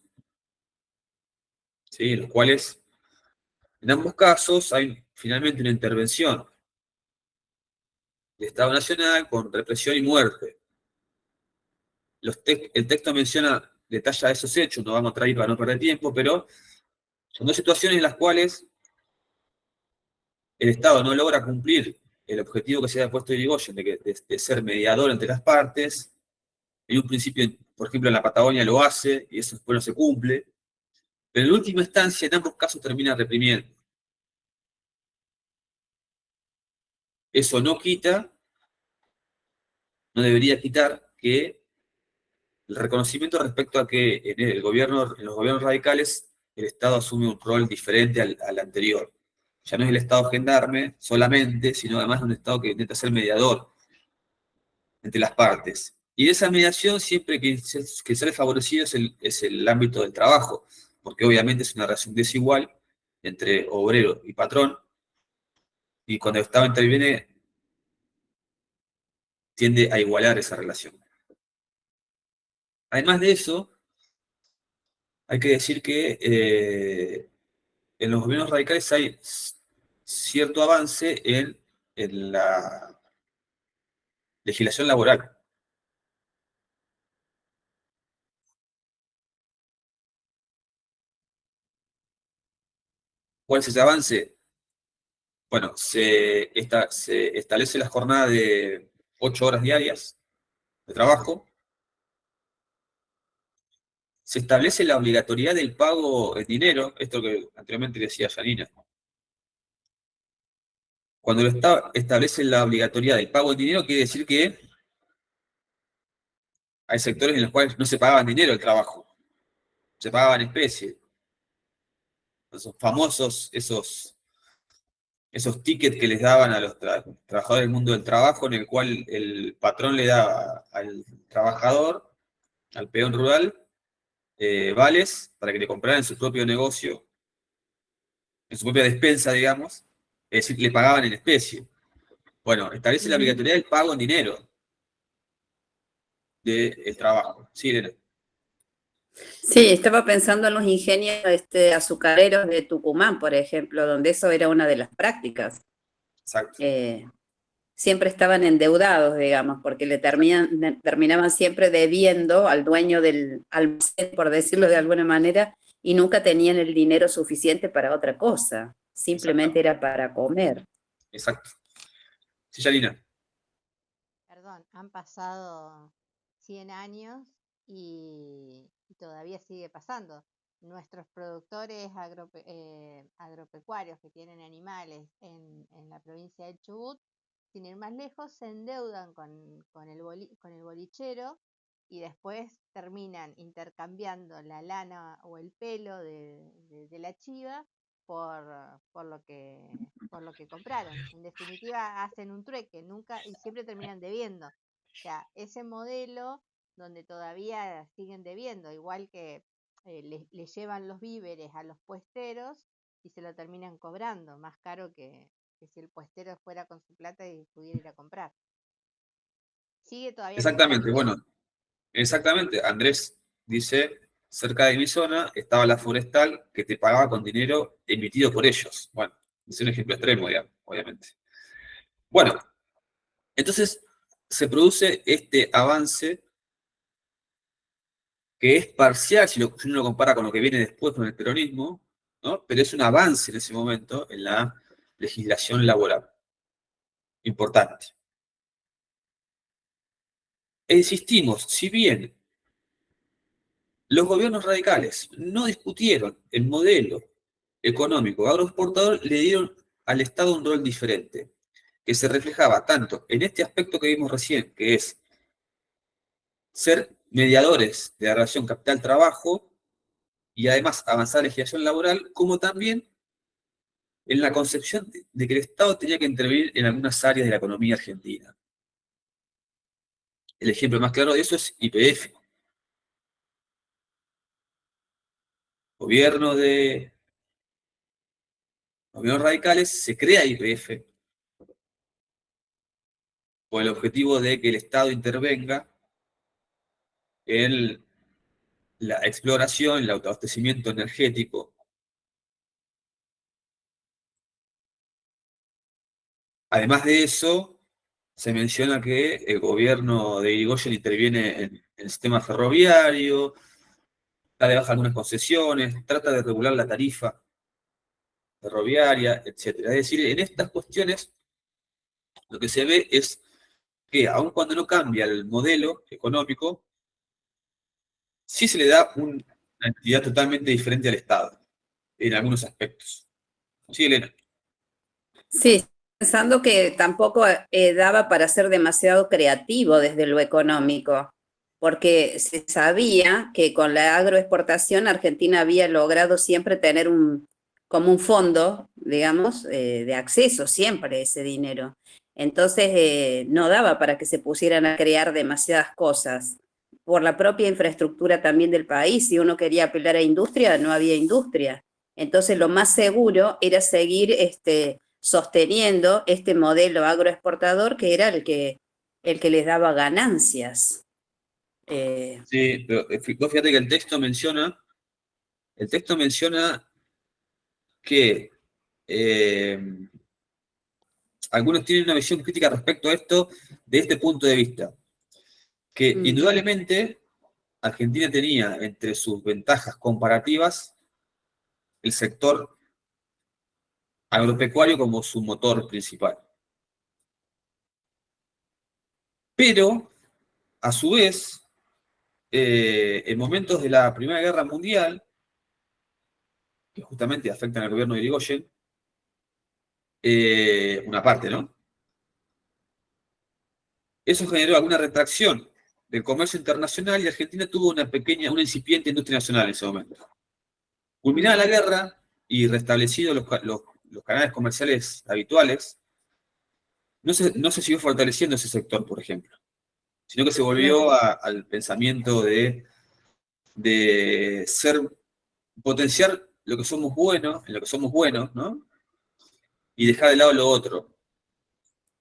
¿Sí? En los cuales, en ambos casos, hay finalmente una intervención del Estado Nacional con represión y muerte. El texto detalla esos hechos, no vamos a traer para no perder tiempo, pero son 2 situaciones en las cuales el Estado no logra cumplir el objetivo que se había puesto Irigoyen de ser mediador entre las partes. En un principio, por ejemplo, en la Patagonia lo hace y eso después no se cumple. Pero en última instancia, en ambos casos termina reprimiendo. Eso no debería quitar que el reconocimiento respecto a que en los gobiernos radicales el Estado asume un rol diferente al anterior. Ya no es el Estado gendarme solamente, sino además un Estado que intenta ser mediador entre las partes. Y de esa mediación siempre que sale favorecido es el ámbito del trabajo, porque obviamente es una relación desigual entre obrero y patrón, y cuando el Estado interviene tiende a igualar esa relación. Además de eso, hay que decir que en los gobiernos radicales hay cierto avance en en la legislación laboral. ¿Cuál es ese avance? Bueno, se establece la jornada de 8 horas diarias de trabajo. Se establece la obligatoriedad del pago en dinero, esto que anteriormente decía Janina. Cuando establece la obligatoriedad del pago en dinero, quiere decir que hay sectores en los cuales no se pagaba en dinero el trabajo, se pagaba en especie. Esos famosos, esos tickets que les daban a los trabajadores del mundo del trabajo, en el cual el patrón le daba al trabajador, al peón rural, vales para que le compraran en su propio negocio, en su propia despensa, digamos, es decir, le pagaban en especie. Bueno, establece la obligatoriedad del pago en dinero del trabajo. Sí, Elena. Sí, estaba pensando en los ingenios azucareros de Tucumán, por ejemplo, donde eso era una de las prácticas. Exacto. Siempre estaban endeudados, digamos, porque terminaban siempre debiendo al dueño del almacén, por decirlo de alguna manera, y nunca tenían el dinero suficiente para otra cosa. Simplemente era para comer. Exacto. Sí, Janina. Perdón, han pasado 100 años y todavía sigue pasando. Nuestros productores agropecuarios que tienen animales en la provincia del Chubut, sin ir más lejos, se endeudan con el bolichero y después terminan intercambiando la lana o el pelo de la chiva por lo que compraron. En definitiva, hacen un trueque, nunca, y siempre terminan debiendo. O sea, ese modelo donde todavía siguen debiendo, igual que le llevan los víveres a los puesteros y se lo terminan cobrando, más caro que si el puestero fuera con su plata y pudiera ir a comprar. Sigue todavía la Exactamente, práctica. bueno, exactamente. Andrés dice, cerca de mi zona estaba la forestal que te pagaba con dinero emitido por ellos. Bueno, es un ejemplo extremo, digamos, obviamente. Bueno, entonces se produce este avance que es parcial si uno lo compara con lo que viene después con el peronismo, ¿no? Pero es un avance en ese momento en la legislación laboral. Importante. E insistimos, si bien los gobiernos radicales no discutieron el modelo económico agroexportador, le dieron al Estado un rol diferente, que se reflejaba tanto en este aspecto que vimos recién, que es ser mediadores de la relación capital-trabajo y además avanzar la legislación laboral, como también en la concepción de que el Estado tenía que intervenir en algunas áreas de la economía argentina. El ejemplo más claro de eso es YPF. Gobiernos radicales, se crea YPF con el objetivo de que el Estado intervenga en la exploración, el autoabastecimiento energético. Además de eso, se menciona que el gobierno de Irigoyen interviene en el sistema ferroviario, da de baja algunas concesiones, trata de regular la tarifa ferroviaria, etc. Es decir, en estas cuestiones lo que se ve es que, aun cuando no cambia el modelo económico, sí se le da una entidad totalmente diferente al Estado, en algunos aspectos. Sí, Elena. Sí, pensando que tampoco daba para ser demasiado creativo desde lo económico, porque se sabía que con la agroexportación Argentina había logrado siempre tener como un fondo, digamos, de acceso siempre a ese dinero. Entonces no daba para que se pusieran a crear demasiadas cosas. Por la propia infraestructura también del país, si uno quería apelar a industria, no había industria. Entonces lo más seguro era seguir sosteniendo este modelo agroexportador que era el que les daba ganancias. Sí, pero vos fíjate que el texto menciona que algunos tienen una visión crítica respecto a esto de este punto de vista, que indudablemente Argentina tenía entre sus ventajas comparativas el sector agropecuario como su motor principal. Pero, a su vez, en momentos de la Primera Guerra Mundial, que justamente afectan al gobierno de Irigoyen, una parte, ¿no? Eso generó alguna retracción del comercio internacional y Argentina tuvo una incipiente industria nacional en ese momento. Culminada la guerra y restablecidos los canales comerciales habituales, no se siguió fortaleciendo ese sector, por ejemplo, sino que se volvió al pensamiento de potenciar lo que somos buenos, en lo que somos buenos, ¿no? Y dejar de lado lo otro.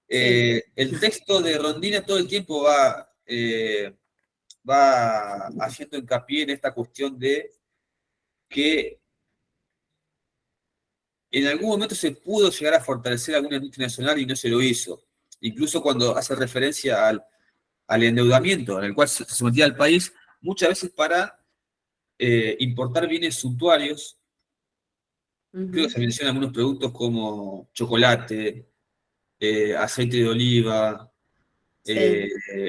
El texto de Rondina todo el tiempo va haciendo hincapié en esta cuestión de que en algún momento se pudo llegar a fortalecer alguna industria nacional y no se lo hizo. Incluso cuando hace referencia al endeudamiento en el cual se sometía al país, muchas veces para importar bienes suntuarios. Creo que se mencionan algunos productos como chocolate, aceite de oliva,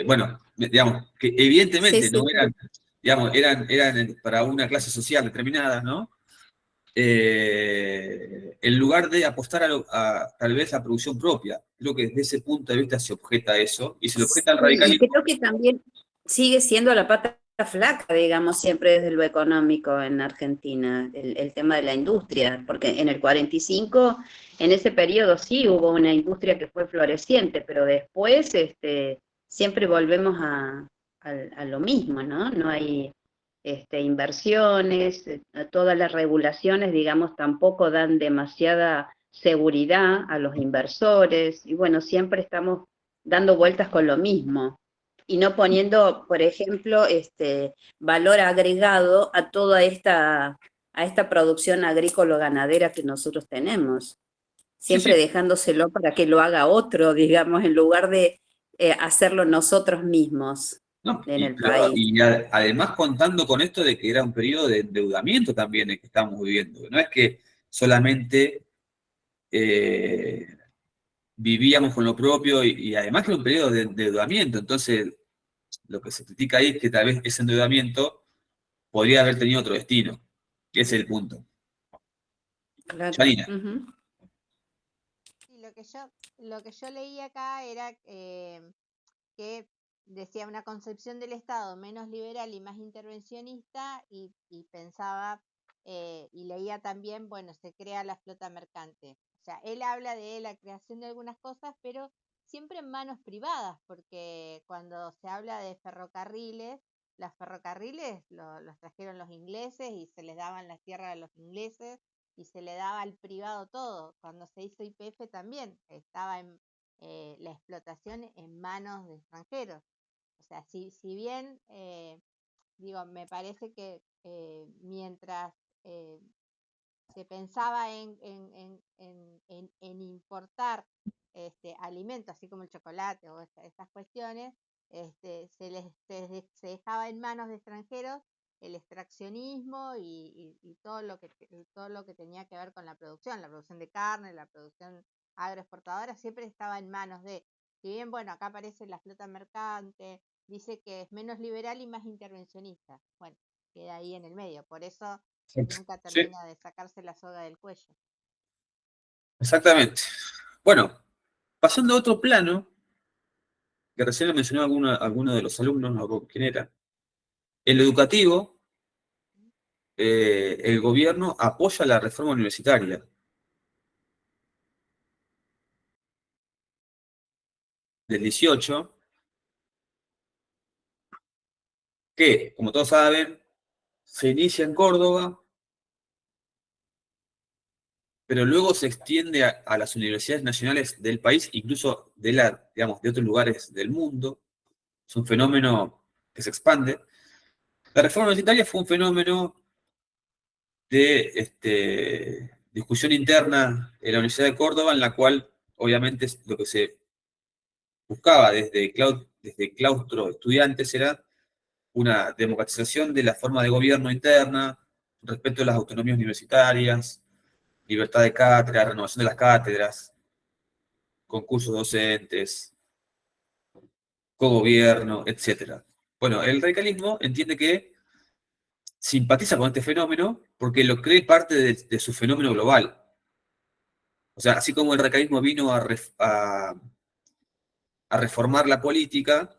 bueno, digamos, que evidentemente no eran, digamos, eran para una clase social determinada, ¿no? En lugar de apostar a tal vez la producción propia. Creo que desde ese punto de vista se objeta eso, y se le objeta al radicalismo. Y creo que también sigue siendo la pata flaca, digamos, siempre desde lo económico en Argentina, el tema de la industria, porque en el 45, en ese periodo sí hubo una industria que fue floreciente, pero después siempre volvemos a lo mismo, ¿no? No hay inversiones, todas las regulaciones, digamos, tampoco dan demasiada seguridad a los inversores, y bueno, siempre estamos dando vueltas con lo mismo y no poniendo, por ejemplo, valor agregado a toda esta producción agrícola-ganadera que nosotros tenemos. Siempre dejándoselo para que lo haga otro, digamos, en lugar de hacerlo nosotros mismos en el país. Y además contando con esto de que era un periodo de endeudamiento también el que estamos viviendo. No es que solamente vivíamos con lo propio y además que era un periodo de endeudamiento. Entonces, lo que se critica ahí es que tal vez ese endeudamiento podría haber tenido otro destino. Que ese es el punto. Claro. Janina. Sí, lo que yo leí acá era que decía una concepción del Estado menos liberal y más intervencionista y pensaba y leía también, bueno, se crea la flota mercante. O sea, él habla de la creación de algunas cosas, pero siempre en manos privadas, porque cuando se habla de ferrocarriles, los ferrocarriles los trajeron los ingleses y se les daban las tierras a los ingleses y se le daba al privado todo. Cuando se hizo YPF también estaba la explotación en manos de extranjeros. O sea, si bien, digo, me parece que mientras se pensaba en importar alimentos, así como el chocolate o estas cuestiones, se dejaba en manos de extranjeros el extraccionismo y todo lo que tenía que ver con la producción de carne, la producción agroexportadora, siempre estaba en manos de, si bien, bueno, acá aparece la flota mercante, dice que es menos liberal y más intervencionista. Bueno, queda ahí en el medio, por eso nunca termina de sacarse la soga del cuello. Exactamente. Bueno, pasando a otro plano, que recién lo mencionó alguno de los alumnos, no recuerdo quién era. En lo educativo, el gobierno apoya la reforma universitaria. Del 18, que, como todos saben, se inicia en Córdoba, pero luego se extiende a las universidades nacionales del país, incluso de otros lugares del mundo. Es un fenómeno que se expande. La reforma universitaria fue un fenómeno de discusión interna en la Universidad de Córdoba, en la cual obviamente lo que se buscaba desde claustro de estudiantes era una democratización de la forma de gobierno interna, respeto a las autonomías universitarias, libertad de cátedra, renovación de las cátedras, concursos docentes, cogobierno, etc. Bueno, el radicalismo entiende que simpatiza con este fenómeno porque lo cree parte de su fenómeno global. O sea, así como el radicalismo vino a reformar la política,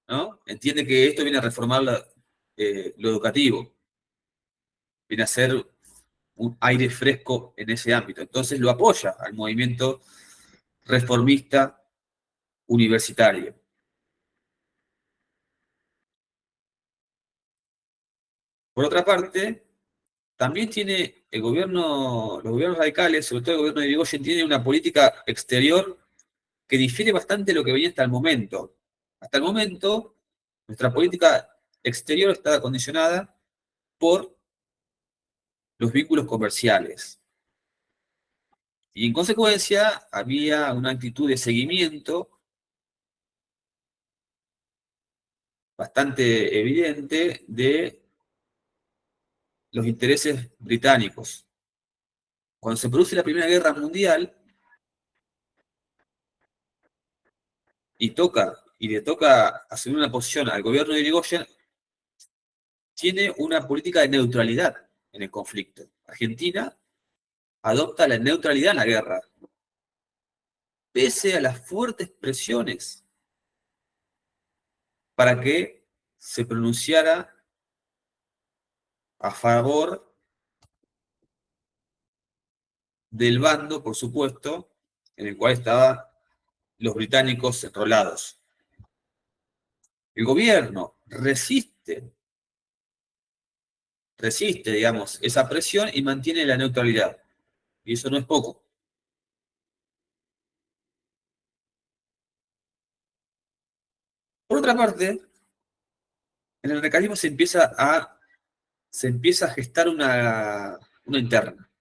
¿no? Entiende que esto viene a reformar lo educativo, viene a ser un aire fresco en ese ámbito. Entonces lo apoya al movimiento reformista universitario. Por otra parte, también tiene los gobiernos radicales, sobre todo el gobierno de Irigoyen, tiene una política exterior que difiere bastante de lo que venía hasta el momento. Hasta el momento, nuestra política exterior estaba condicionada por los vínculos comerciales. Y en consecuencia, había una actitud de seguimiento bastante evidente de los intereses británicos. Cuando se produce la Primera Guerra Mundial, y le toca asumir una posición al gobierno de Irigoyen, tiene una política de neutralidad en el conflicto. Argentina adopta la neutralidad en la guerra, pese a las fuertes presiones para que se pronunciara a favor del bando, por supuesto, en el cual estaban los británicos enrolados. El gobierno resiste, digamos, esa presión y mantiene la neutralidad. Y eso no es poco. Por otra parte, en el radicalismo se empieza a gestar una interna.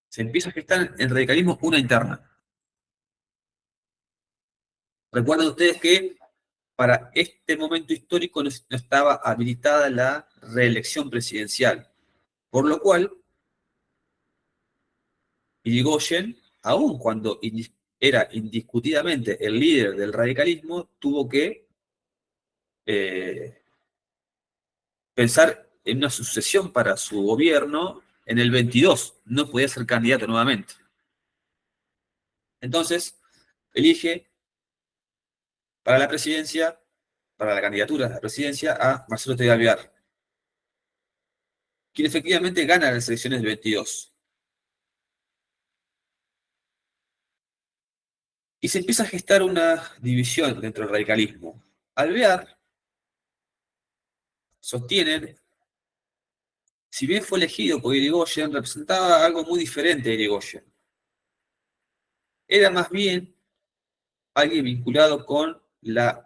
Se empieza a gestar en el radicalismo una interna. Recuerden ustedes que para este momento histórico no estaba habilitada la reelección presidencial, por lo cual Irigoyen, aun cuando era indiscutidamente el líder del radicalismo, tuvo que pensar en una sucesión para su gobierno en el 22. No podía ser candidato nuevamente. Entonces, elige para la presidencia, para la candidatura a la presidencia, a Marcelo T. Alvear, quien efectivamente gana las elecciones del 22. Y se empieza a gestar una división dentro del radicalismo. Alvear sostiene, si bien fue elegido por Irigoyen, representaba algo muy diferente a Irigoyen. Era más bien alguien vinculado con las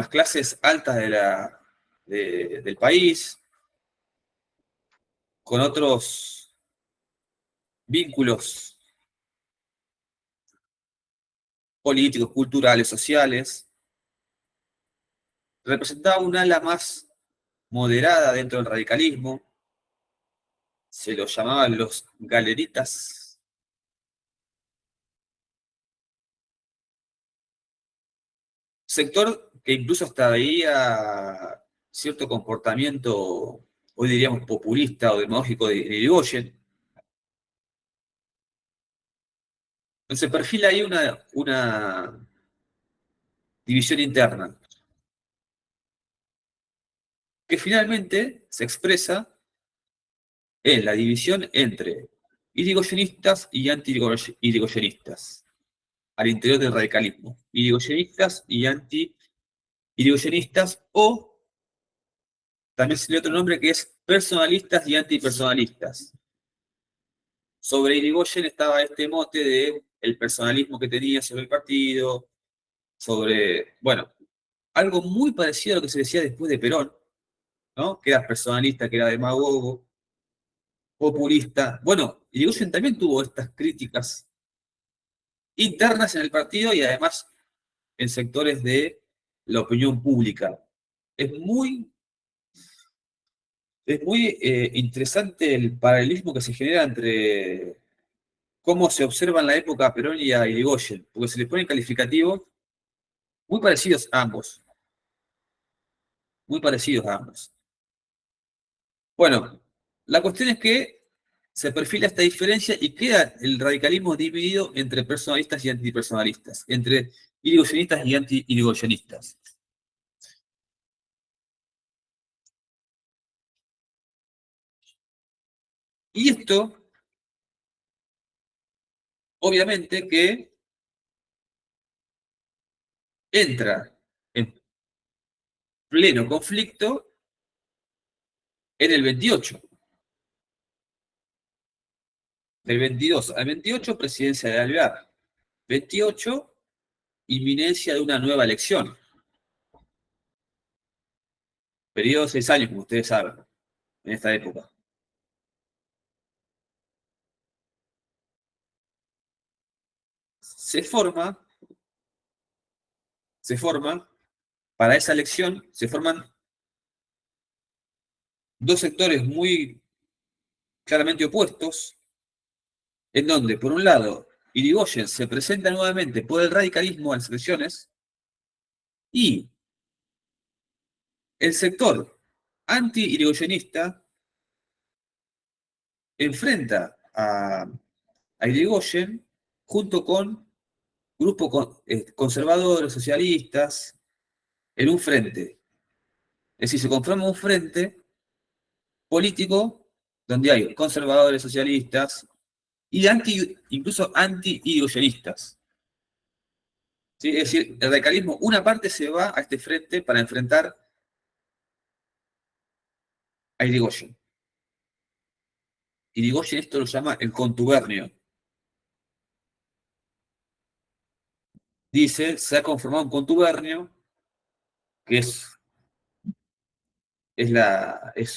clases altas del país, con otros vínculos políticos, culturales, sociales. Representaba un ala más moderada dentro del radicalismo. Se los llamaban los galeritas. Sector que incluso hasta veía cierto comportamiento, hoy diríamos populista o demagógico de Irigoyen. Entonces perfila ahí una división interna, que finalmente se expresa en la división entre irigoyenistas y anti-irigoyenistas, al interior del radicalismo. Irigoyenistas y anti-irigoyenistas, o también se le da otro nombre que es personalistas y antipersonalistas. Sobre Irigoyen estaba este mote de el personalismo que tenía sobre el partido, sobre, bueno, algo muy parecido a lo que se decía después de Perón, ¿no? Que era personalista, que era demagogo, populista. Bueno, Irigoyen también tuvo estas críticas internas en el partido y además en sectores de la opinión pública. Es muy interesante el paralelismo que se genera entre cómo se observa en la época a Perón y a Irigoyen, porque se les ponen calificativos muy parecidos a ambos. Muy parecidos a ambos. Bueno, la cuestión es que se perfila esta diferencia y queda el radicalismo dividido entre personalistas y antipersonalistas, entre irigoyenistas y anti-irigoyenistas. Y esto, obviamente, que entra en pleno conflicto en el 28. Del 22 al 28, presidencia de Alvear. 28, inminencia de una nueva elección. Periodo de 6 años, como ustedes saben, en esta época. Se forma, para esa elección, se forman dos sectores muy claramente opuestos, en donde, por un lado, Irigoyen se presenta nuevamente por el radicalismo a las elecciones, y el sector anti-irigoyenista enfrenta a Irigoyen junto con grupos conservadores, socialistas, en un frente. Es decir, se conforma un frente político donde hay conservadores, socialistas y incluso anti-irigoyenistas. ¿Sí? Es decir, el radicalismo, una parte se va a este frente para enfrentar a Irigoyen. Irigoyen esto lo llama el contubernio. Dice, se ha conformado un contubernio, que es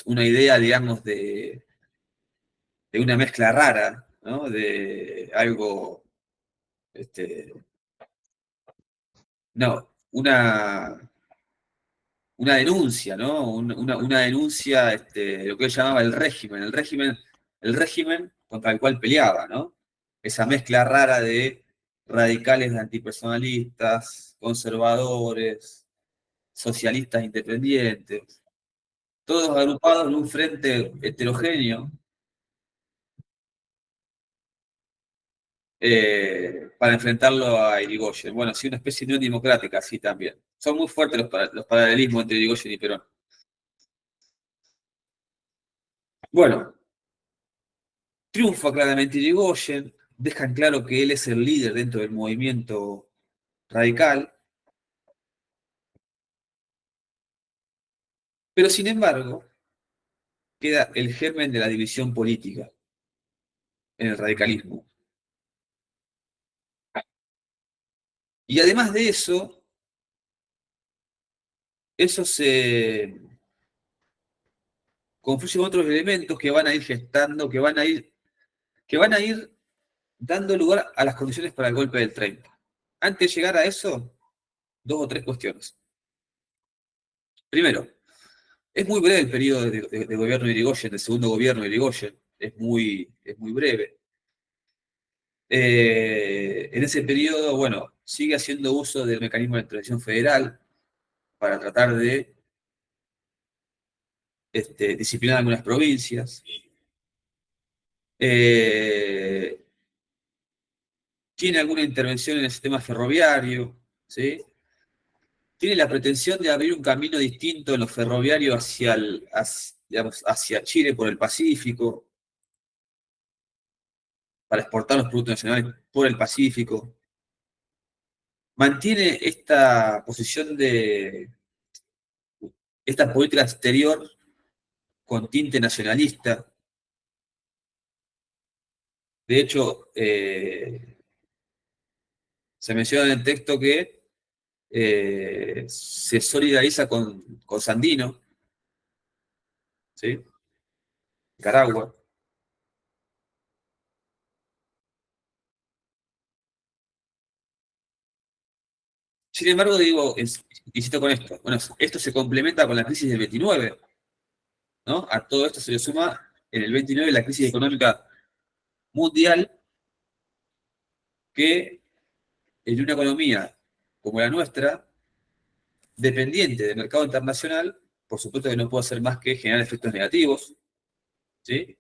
una idea, digamos, de una mezcla rara, ¿no? De algo, no, una denuncia, ¿no? Una denuncia de lo que él llamaba el régimen contra el cual peleaba, ¿no? Esa mezcla rara de radicales antipersonalistas, conservadores, socialistas independientes, todos agrupados en un frente heterogéneo para enfrentarlo a Irigoyen. Bueno, sí, una especie de unión democrática, sí, también. Son muy fuertes los paralelismos entre Irigoyen y Perón. Bueno, triunfa claramente Irigoyen, dejan claro que él es el líder dentro del movimiento radical, pero sin embargo, queda el germen de la división política en el radicalismo. Y además de eso se confluye con otros elementos que van a ir gestando, que van a ir dando lugar a las condiciones para el golpe del 30. Antes de llegar a eso, 2 o 3 cuestiones. Primero, es muy breve el periodo de gobierno de Irigoyen, del segundo gobierno de Irigoyen, es muy breve. En ese periodo, bueno, sigue haciendo uso del mecanismo de intervención federal para tratar de disciplinar algunas provincias. Tiene alguna intervención en el sistema ferroviario, ¿sí? Tiene la pretensión de abrir un camino distinto en lo ferroviario hacia Chile por el Pacífico, para exportar los productos nacionales por el Pacífico. Mantiene esta posición esta política exterior con tinte nacionalista. De hecho, se menciona en el texto que se solidariza con Sandino, ¿sí? Nicaragua. Sin embargo, digo, insisto con esto, bueno, esto se complementa con la crisis del 29, ¿no? A todo esto se le suma en el 29 la crisis económica mundial, que en una economía como la nuestra, dependiente del mercado internacional, por supuesto que no puede hacer más que generar efectos negativos, ¿sí?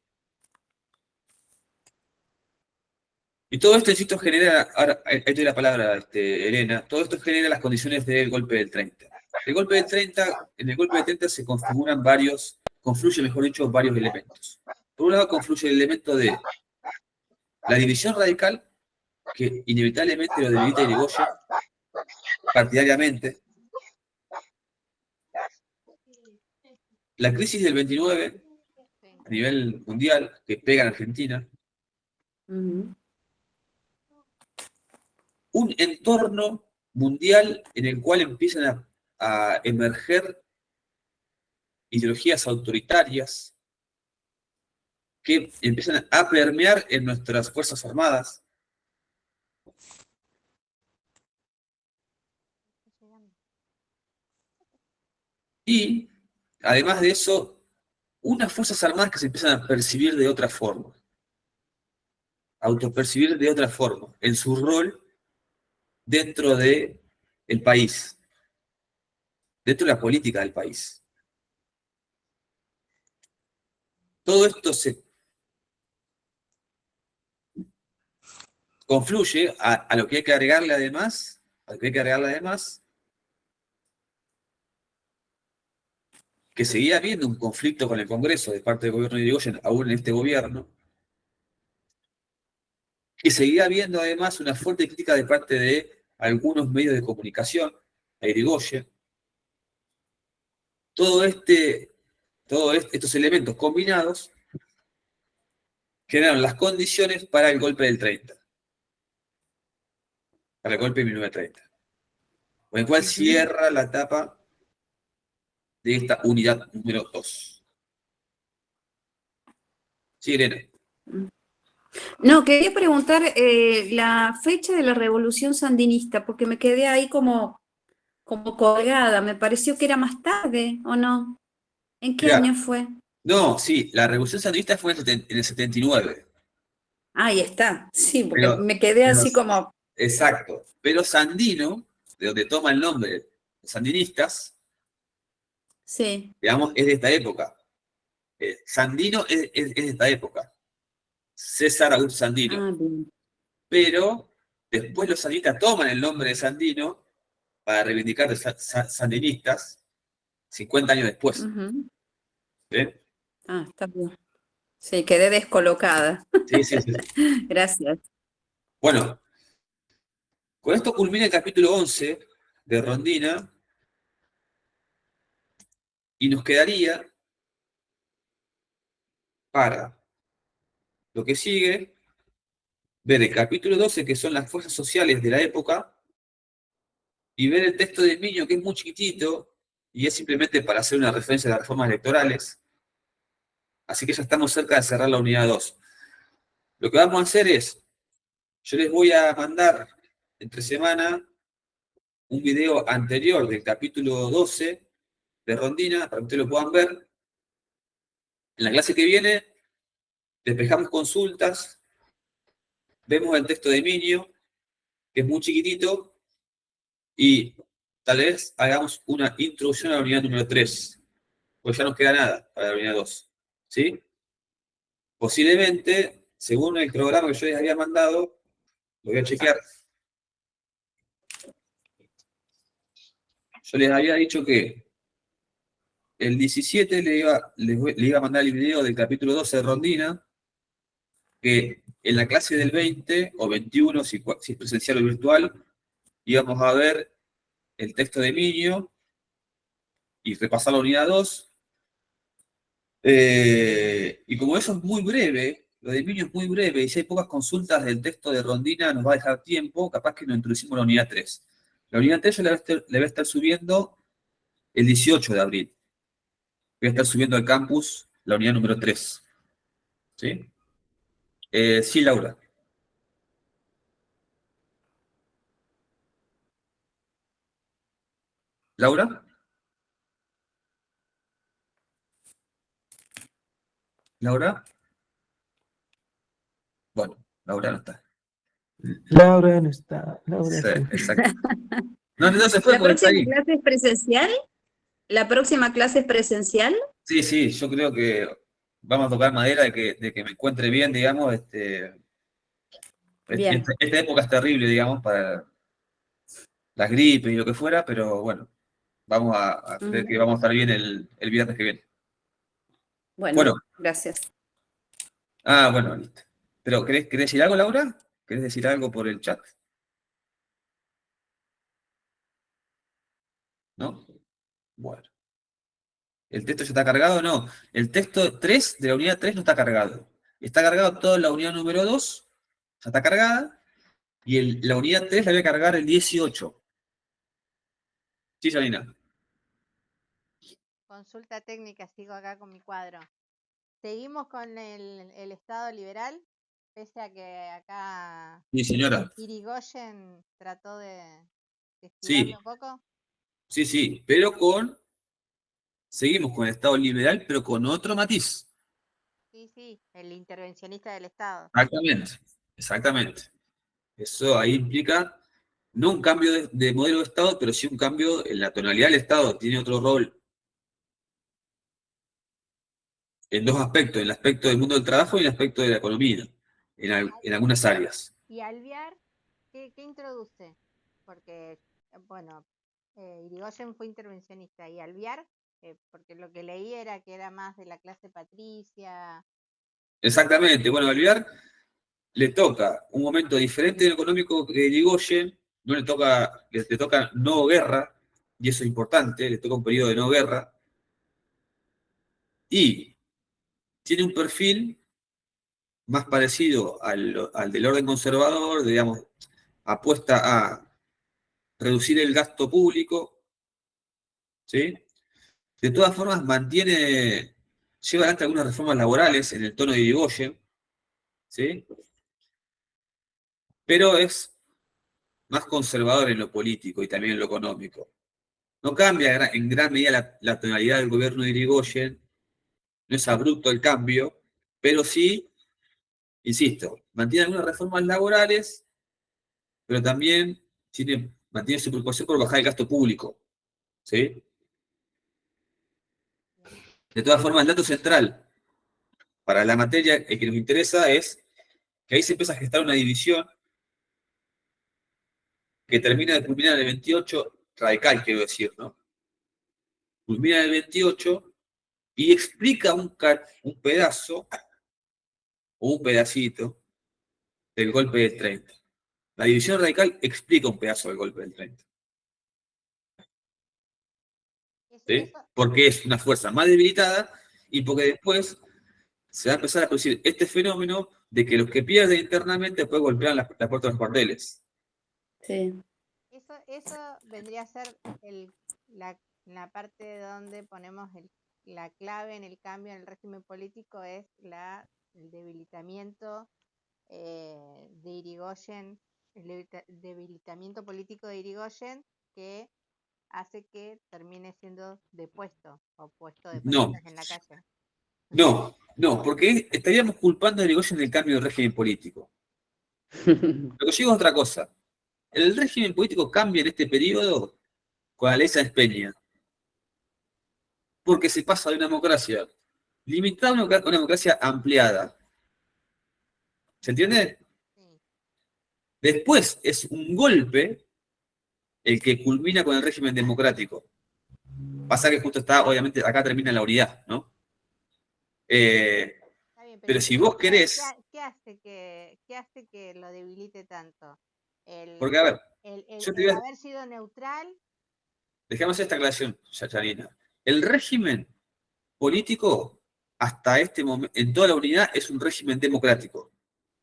Y todo esto, insisto, genera, ahora, ahí te doy la palabra, Elena, todo esto genera las condiciones del golpe del 30. El golpe del 30, en el golpe del 30 se confluyen varios elementos. Por un lado, confluye el elemento de la división radical, que inevitablemente lo debilita Irigoyen partidariamente. La crisis del 29, a nivel mundial, que pega en Argentina. Un entorno mundial en el cual empiezan a emerger ideologías autoritarias que empiezan a permear en nuestras Fuerzas Armadas. Y, además de eso, unas Fuerzas Armadas que se empiezan a percibir de otra forma. Autopercibir de otra forma, en su rol dentro del país, dentro de la política del país. Todo esto se confluye a lo que hay que agregarle además, que seguía habiendo un conflicto con el Congreso de parte del gobierno de Irigoyen, aún en este gobierno, que seguía habiendo además una fuerte crítica de parte de algunos medios de comunicación a Irigoyen. Estos elementos combinados generaron las condiciones para el golpe del 30, para el golpe de 1930, con el cual cierra la etapa de esta unidad número 2. Sí, Elena. No, quería preguntar la fecha de la Revolución Sandinista, porque me quedé ahí como colgada. Me pareció que era más tarde, ¿o no? ¿En qué año fue? No, sí, la Revolución Sandinista fue en el 79. Ahí está, sí, porque me quedé así como... Exacto, pero Sandino, de donde toma el nombre, los sandinistas, sí, digamos, es de esta época. Sandino es de esta época. César Augusto Sandino. Pero después los sandinistas toman el nombre de Sandino para reivindicar de sandinistas 50 años después. Ah, está bien. Sí, quedé descolocada. Sí. Gracias. Bueno, con esto culmina el capítulo 11 de Rondina y nos quedaría para lo que sigue ver el capítulo 12, que son las fuerzas sociales de la época, y ver el texto de Miño, que es muy chiquitito, y es simplemente para hacer una referencia a las reformas electorales. Así que ya estamos cerca de cerrar la unidad 2. Lo que vamos a hacer es, yo les voy a mandar entre semana un video anterior del capítulo 12 de Rondina, para que ustedes lo puedan ver. En la clase que viene, despejamos consultas, vemos el texto de Miño, que es muy chiquitito, y tal vez hagamos una introducción a la unidad número 3, porque ya no queda nada para la unidad 2. ¿Sí? Posiblemente, según el programa que yo les había mandado, lo voy a chequear. Yo les había dicho que el 17 le iba a mandar el video del capítulo 12 de Rondina, que en la clase del 20 o 21, si es presencial o virtual, íbamos a ver el texto de Miño y repasar la unidad 2. Y como eso es muy breve, lo de Miño es muy breve, y si hay pocas consultas del texto de Rondina, nos va a dejar tiempo, capaz que nos introducimos la unidad 3. La unidad 3 yo la voy a estar subiendo el 18 de abril. Voy a estar subiendo al campus la unidad número 3. ¿Sí? Sí, Laura. ¿Laura? ¿Laura? Bueno, Laura no está. Laura no está. Laura Sí, sí. exacto. No se fue ¿La porque está próxima ahí. clase es presencial? ¿La próxima clase es presencial? Sí, yo creo que vamos a tocar madera de que me encuentre bien, digamos. Bien. Esta época es terrible, digamos, para las gripes y lo que fuera, pero bueno, vamos a creer que vamos a estar bien el viernes que viene. Bueno, Bueno, gracias. bueno, listo. Pero, ¿querés decir algo, Laura? ¿Querés decir algo por el chat? ¿No? Bueno. ¿El texto ya está cargado? No. El texto 3 de la unidad 3 no está cargado. Está cargado toda la unidad número 2, ya está cargada, y la unidad 3 la voy a cargar el 18. Sí, Janina. Consulta técnica, sigo acá con mi cuadro. ¿Seguimos con el Estado liberal? Pese a que acá Sí, señora. Irigoyen trató de estirarlo Sí, un poco. sí, pero seguimos con el Estado liberal, pero con otro matiz. Sí, el intervencionista del Estado. Exactamente. Eso ahí implica no un cambio de modelo de Estado, pero sí un cambio en la tonalidad del Estado. Tiene otro rol en dos aspectos, en el aspecto del mundo del trabajo y en el aspecto de la economía, en algunas áreas. ¿Y Alvear qué introduce? Porque, bueno, Irigoyen fue intervencionista y Alvear, porque lo que leí era que era más de la clase patricia. Exactamente. Bueno, a Alvear le toca un momento diferente en lo económico que Irigoyen, no le toca no guerra, y eso es importante, le toca un periodo de no guerra, y tiene un perfil más parecido al del orden conservador, digamos, apuesta a reducir el gasto público, ¿sí? De todas formas, lleva adelante algunas reformas laborales en el tono de Irigoyen, ¿sí? Pero es más conservador en lo político y también en lo económico. No cambia en gran medida la tonalidad del gobierno de Irigoyen, no es abrupto el cambio, pero sí, insisto, mantiene algunas reformas laborales, pero también mantiene su preocupación por bajar el gasto público, ¿sí? De todas formas, el dato central para la materia que nos interesa es que ahí se empieza a gestar una división que termina de culminar en el 28, radical quiero decir, ¿no? Culmina en el 28 y explica un pedazo o un pedacito del golpe del 30. La división radical explica un pedazo del golpe del 30. ¿Sí? Porque es una fuerza más debilitada y porque después se va a empezar a producir este fenómeno de que los que pierden internamente después golpean las puertas de los cuarteles. Sí. Eso vendría a ser la parte donde ponemos la clave en el cambio en el régimen político, es el debilitamiento de Irigoyen, el debilitamiento político de Irigoyen, que hace que termine siendo depuesto o puesto de patitas en la calle. No, porque estaríamos culpando a Irigoyen del cambio de régimen político. Lo que yo digo es otra cosa. El régimen político cambia en este periodo con la ley Sáenz Peña. Porque se pasa de una democracia limitada a una democracia ampliada. ¿Se entiende? Sí. Después es un golpe el que culmina con el régimen democrático. Pasa que justo está, obviamente, acá termina la unidad, ¿no? Está bien, pero si vos querés... ¿Qué hace que lo debilite tanto? Porque, a ver, yo te voy a... haber sido neutral. Dejemos esta aclaración, Janina. El régimen político, hasta este momento, en toda la unidad, es un régimen democrático.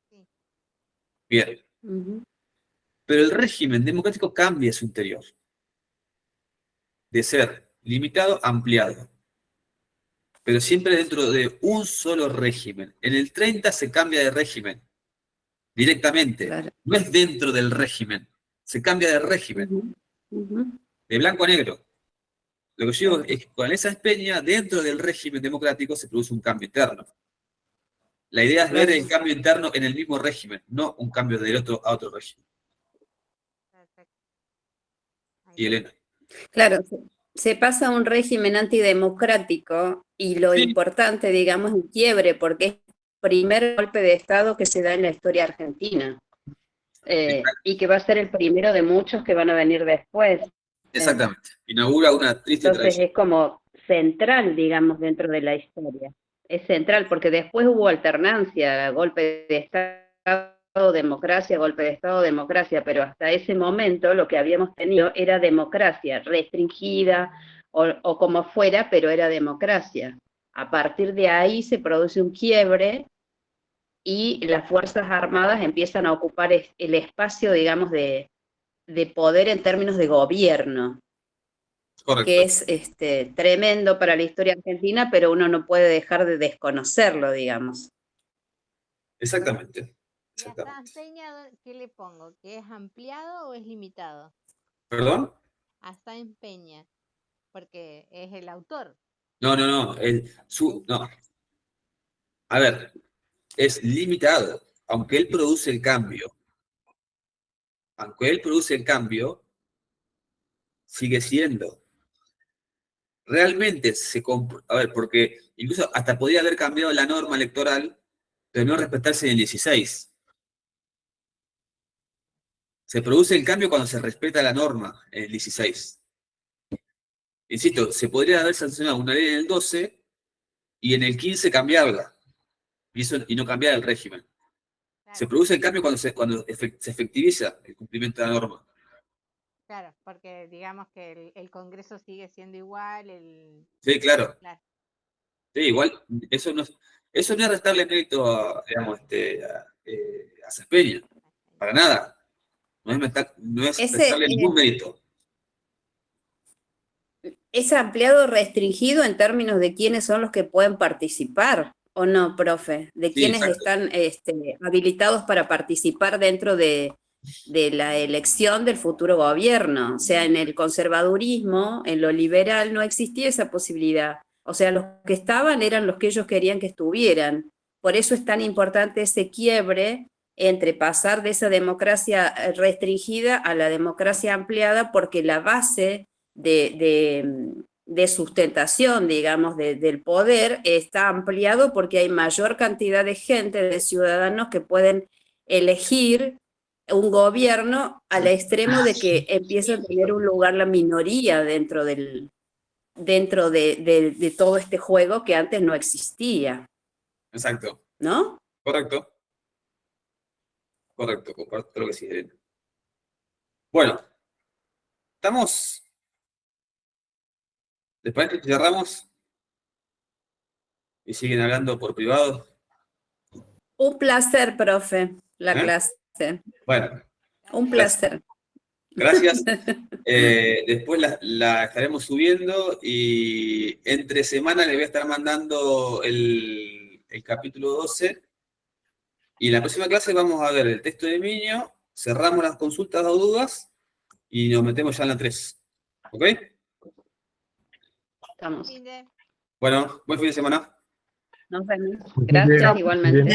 Sí. Bien. Pero el régimen democrático cambia su interior. De ser limitado a ampliado. Pero siempre dentro de un solo régimen. En el 30 se cambia de régimen. Directamente. Claro. No es dentro del régimen. Se cambia de régimen. De blanco a negro. Lo que yo digo es que con esa empeña, dentro del régimen democrático, se produce un cambio interno. La idea es ver el cambio interno en el mismo régimen, no un cambio del otro a otro régimen. Perfecto. Y Elena. Claro, se pasa a un régimen antidemocrático y lo Sí. importante, digamos, es un quiebre, porque es el primer golpe de Estado que se da en la historia argentina. Y que va a ser el primero de muchos que van a venir después. Exactamente. Inaugura una triste Entonces tradición. es como central, digamos, dentro de la historia. Es central porque después hubo alternancia, golpe de Estado, democracia, golpe de Estado, democracia, pero hasta ese momento lo que habíamos tenido era democracia restringida o como fuera, pero era democracia. A partir de ahí se produce un quiebre y las Fuerzas Armadas empiezan a ocupar el espacio, digamos, de poder en términos de gobierno. Correcto. Que es tremendo para la historia argentina, pero uno no puede dejar de desconocerlo, digamos. Exactamente. ¿Y hasta empeñado qué le pongo? ¿Que es ampliado o es limitado? ¿Perdón? Hasta empeña, porque es el autor. No. No. A ver, es limitado. Aunque él produce el cambio, sigue siendo. Realmente a ver, porque incluso hasta podía haber cambiado la norma electoral, pero no respetarse en el 16. Se produce el cambio cuando se respeta la norma en el 16. Insisto, se podría haber sancionado una ley en el 12 y en el 15 cambiarla. Y no cambiar el régimen. Claro. Se produce el cambio cuando se efectiviza el cumplimiento de la norma. Claro, porque digamos que el Congreso sigue siendo igual. Sí, claro. Sí, igual, eso no es restarle mérito a, digamos, a Cespeña. Para nada. No es restarle ningún mérito. ¿Es ampliado o restringido en términos de quiénes son los que pueden participar? ¿O no, profe? ¿De quiénes están habilitados para participar dentro de la elección del futuro gobierno? O sea, en el conservadurismo, en lo liberal, no existía esa posibilidad. O sea, los que estaban eran los que ellos querían que estuvieran. Por eso es tan importante ese quiebre entre pasar de esa democracia restringida a la democracia ampliada, porque la base de sustentación, digamos, del poder está ampliado porque hay mayor cantidad de gente, de ciudadanos que pueden elegir un gobierno al extremo de que empieza a tener un lugar la minoría dentro de todo este juego que antes no existía. Exacto. ¿No? Correcto, comparto lo que sí, Elena. Bueno, estamos. Después que cerramos y siguen hablando por privado. Un placer, profe, la clase. Bueno. Un placer. Gracias. Después la estaremos subiendo y entre semana le voy a estar mandando el capítulo 12. Y en la próxima clase vamos a ver el texto de Miño, cerramos las consultas o dudas y nos metemos ya en la 3. ¿Ok? Estamos. Bueno, buen fin de semana. Nos vemos. Gracias igualmente.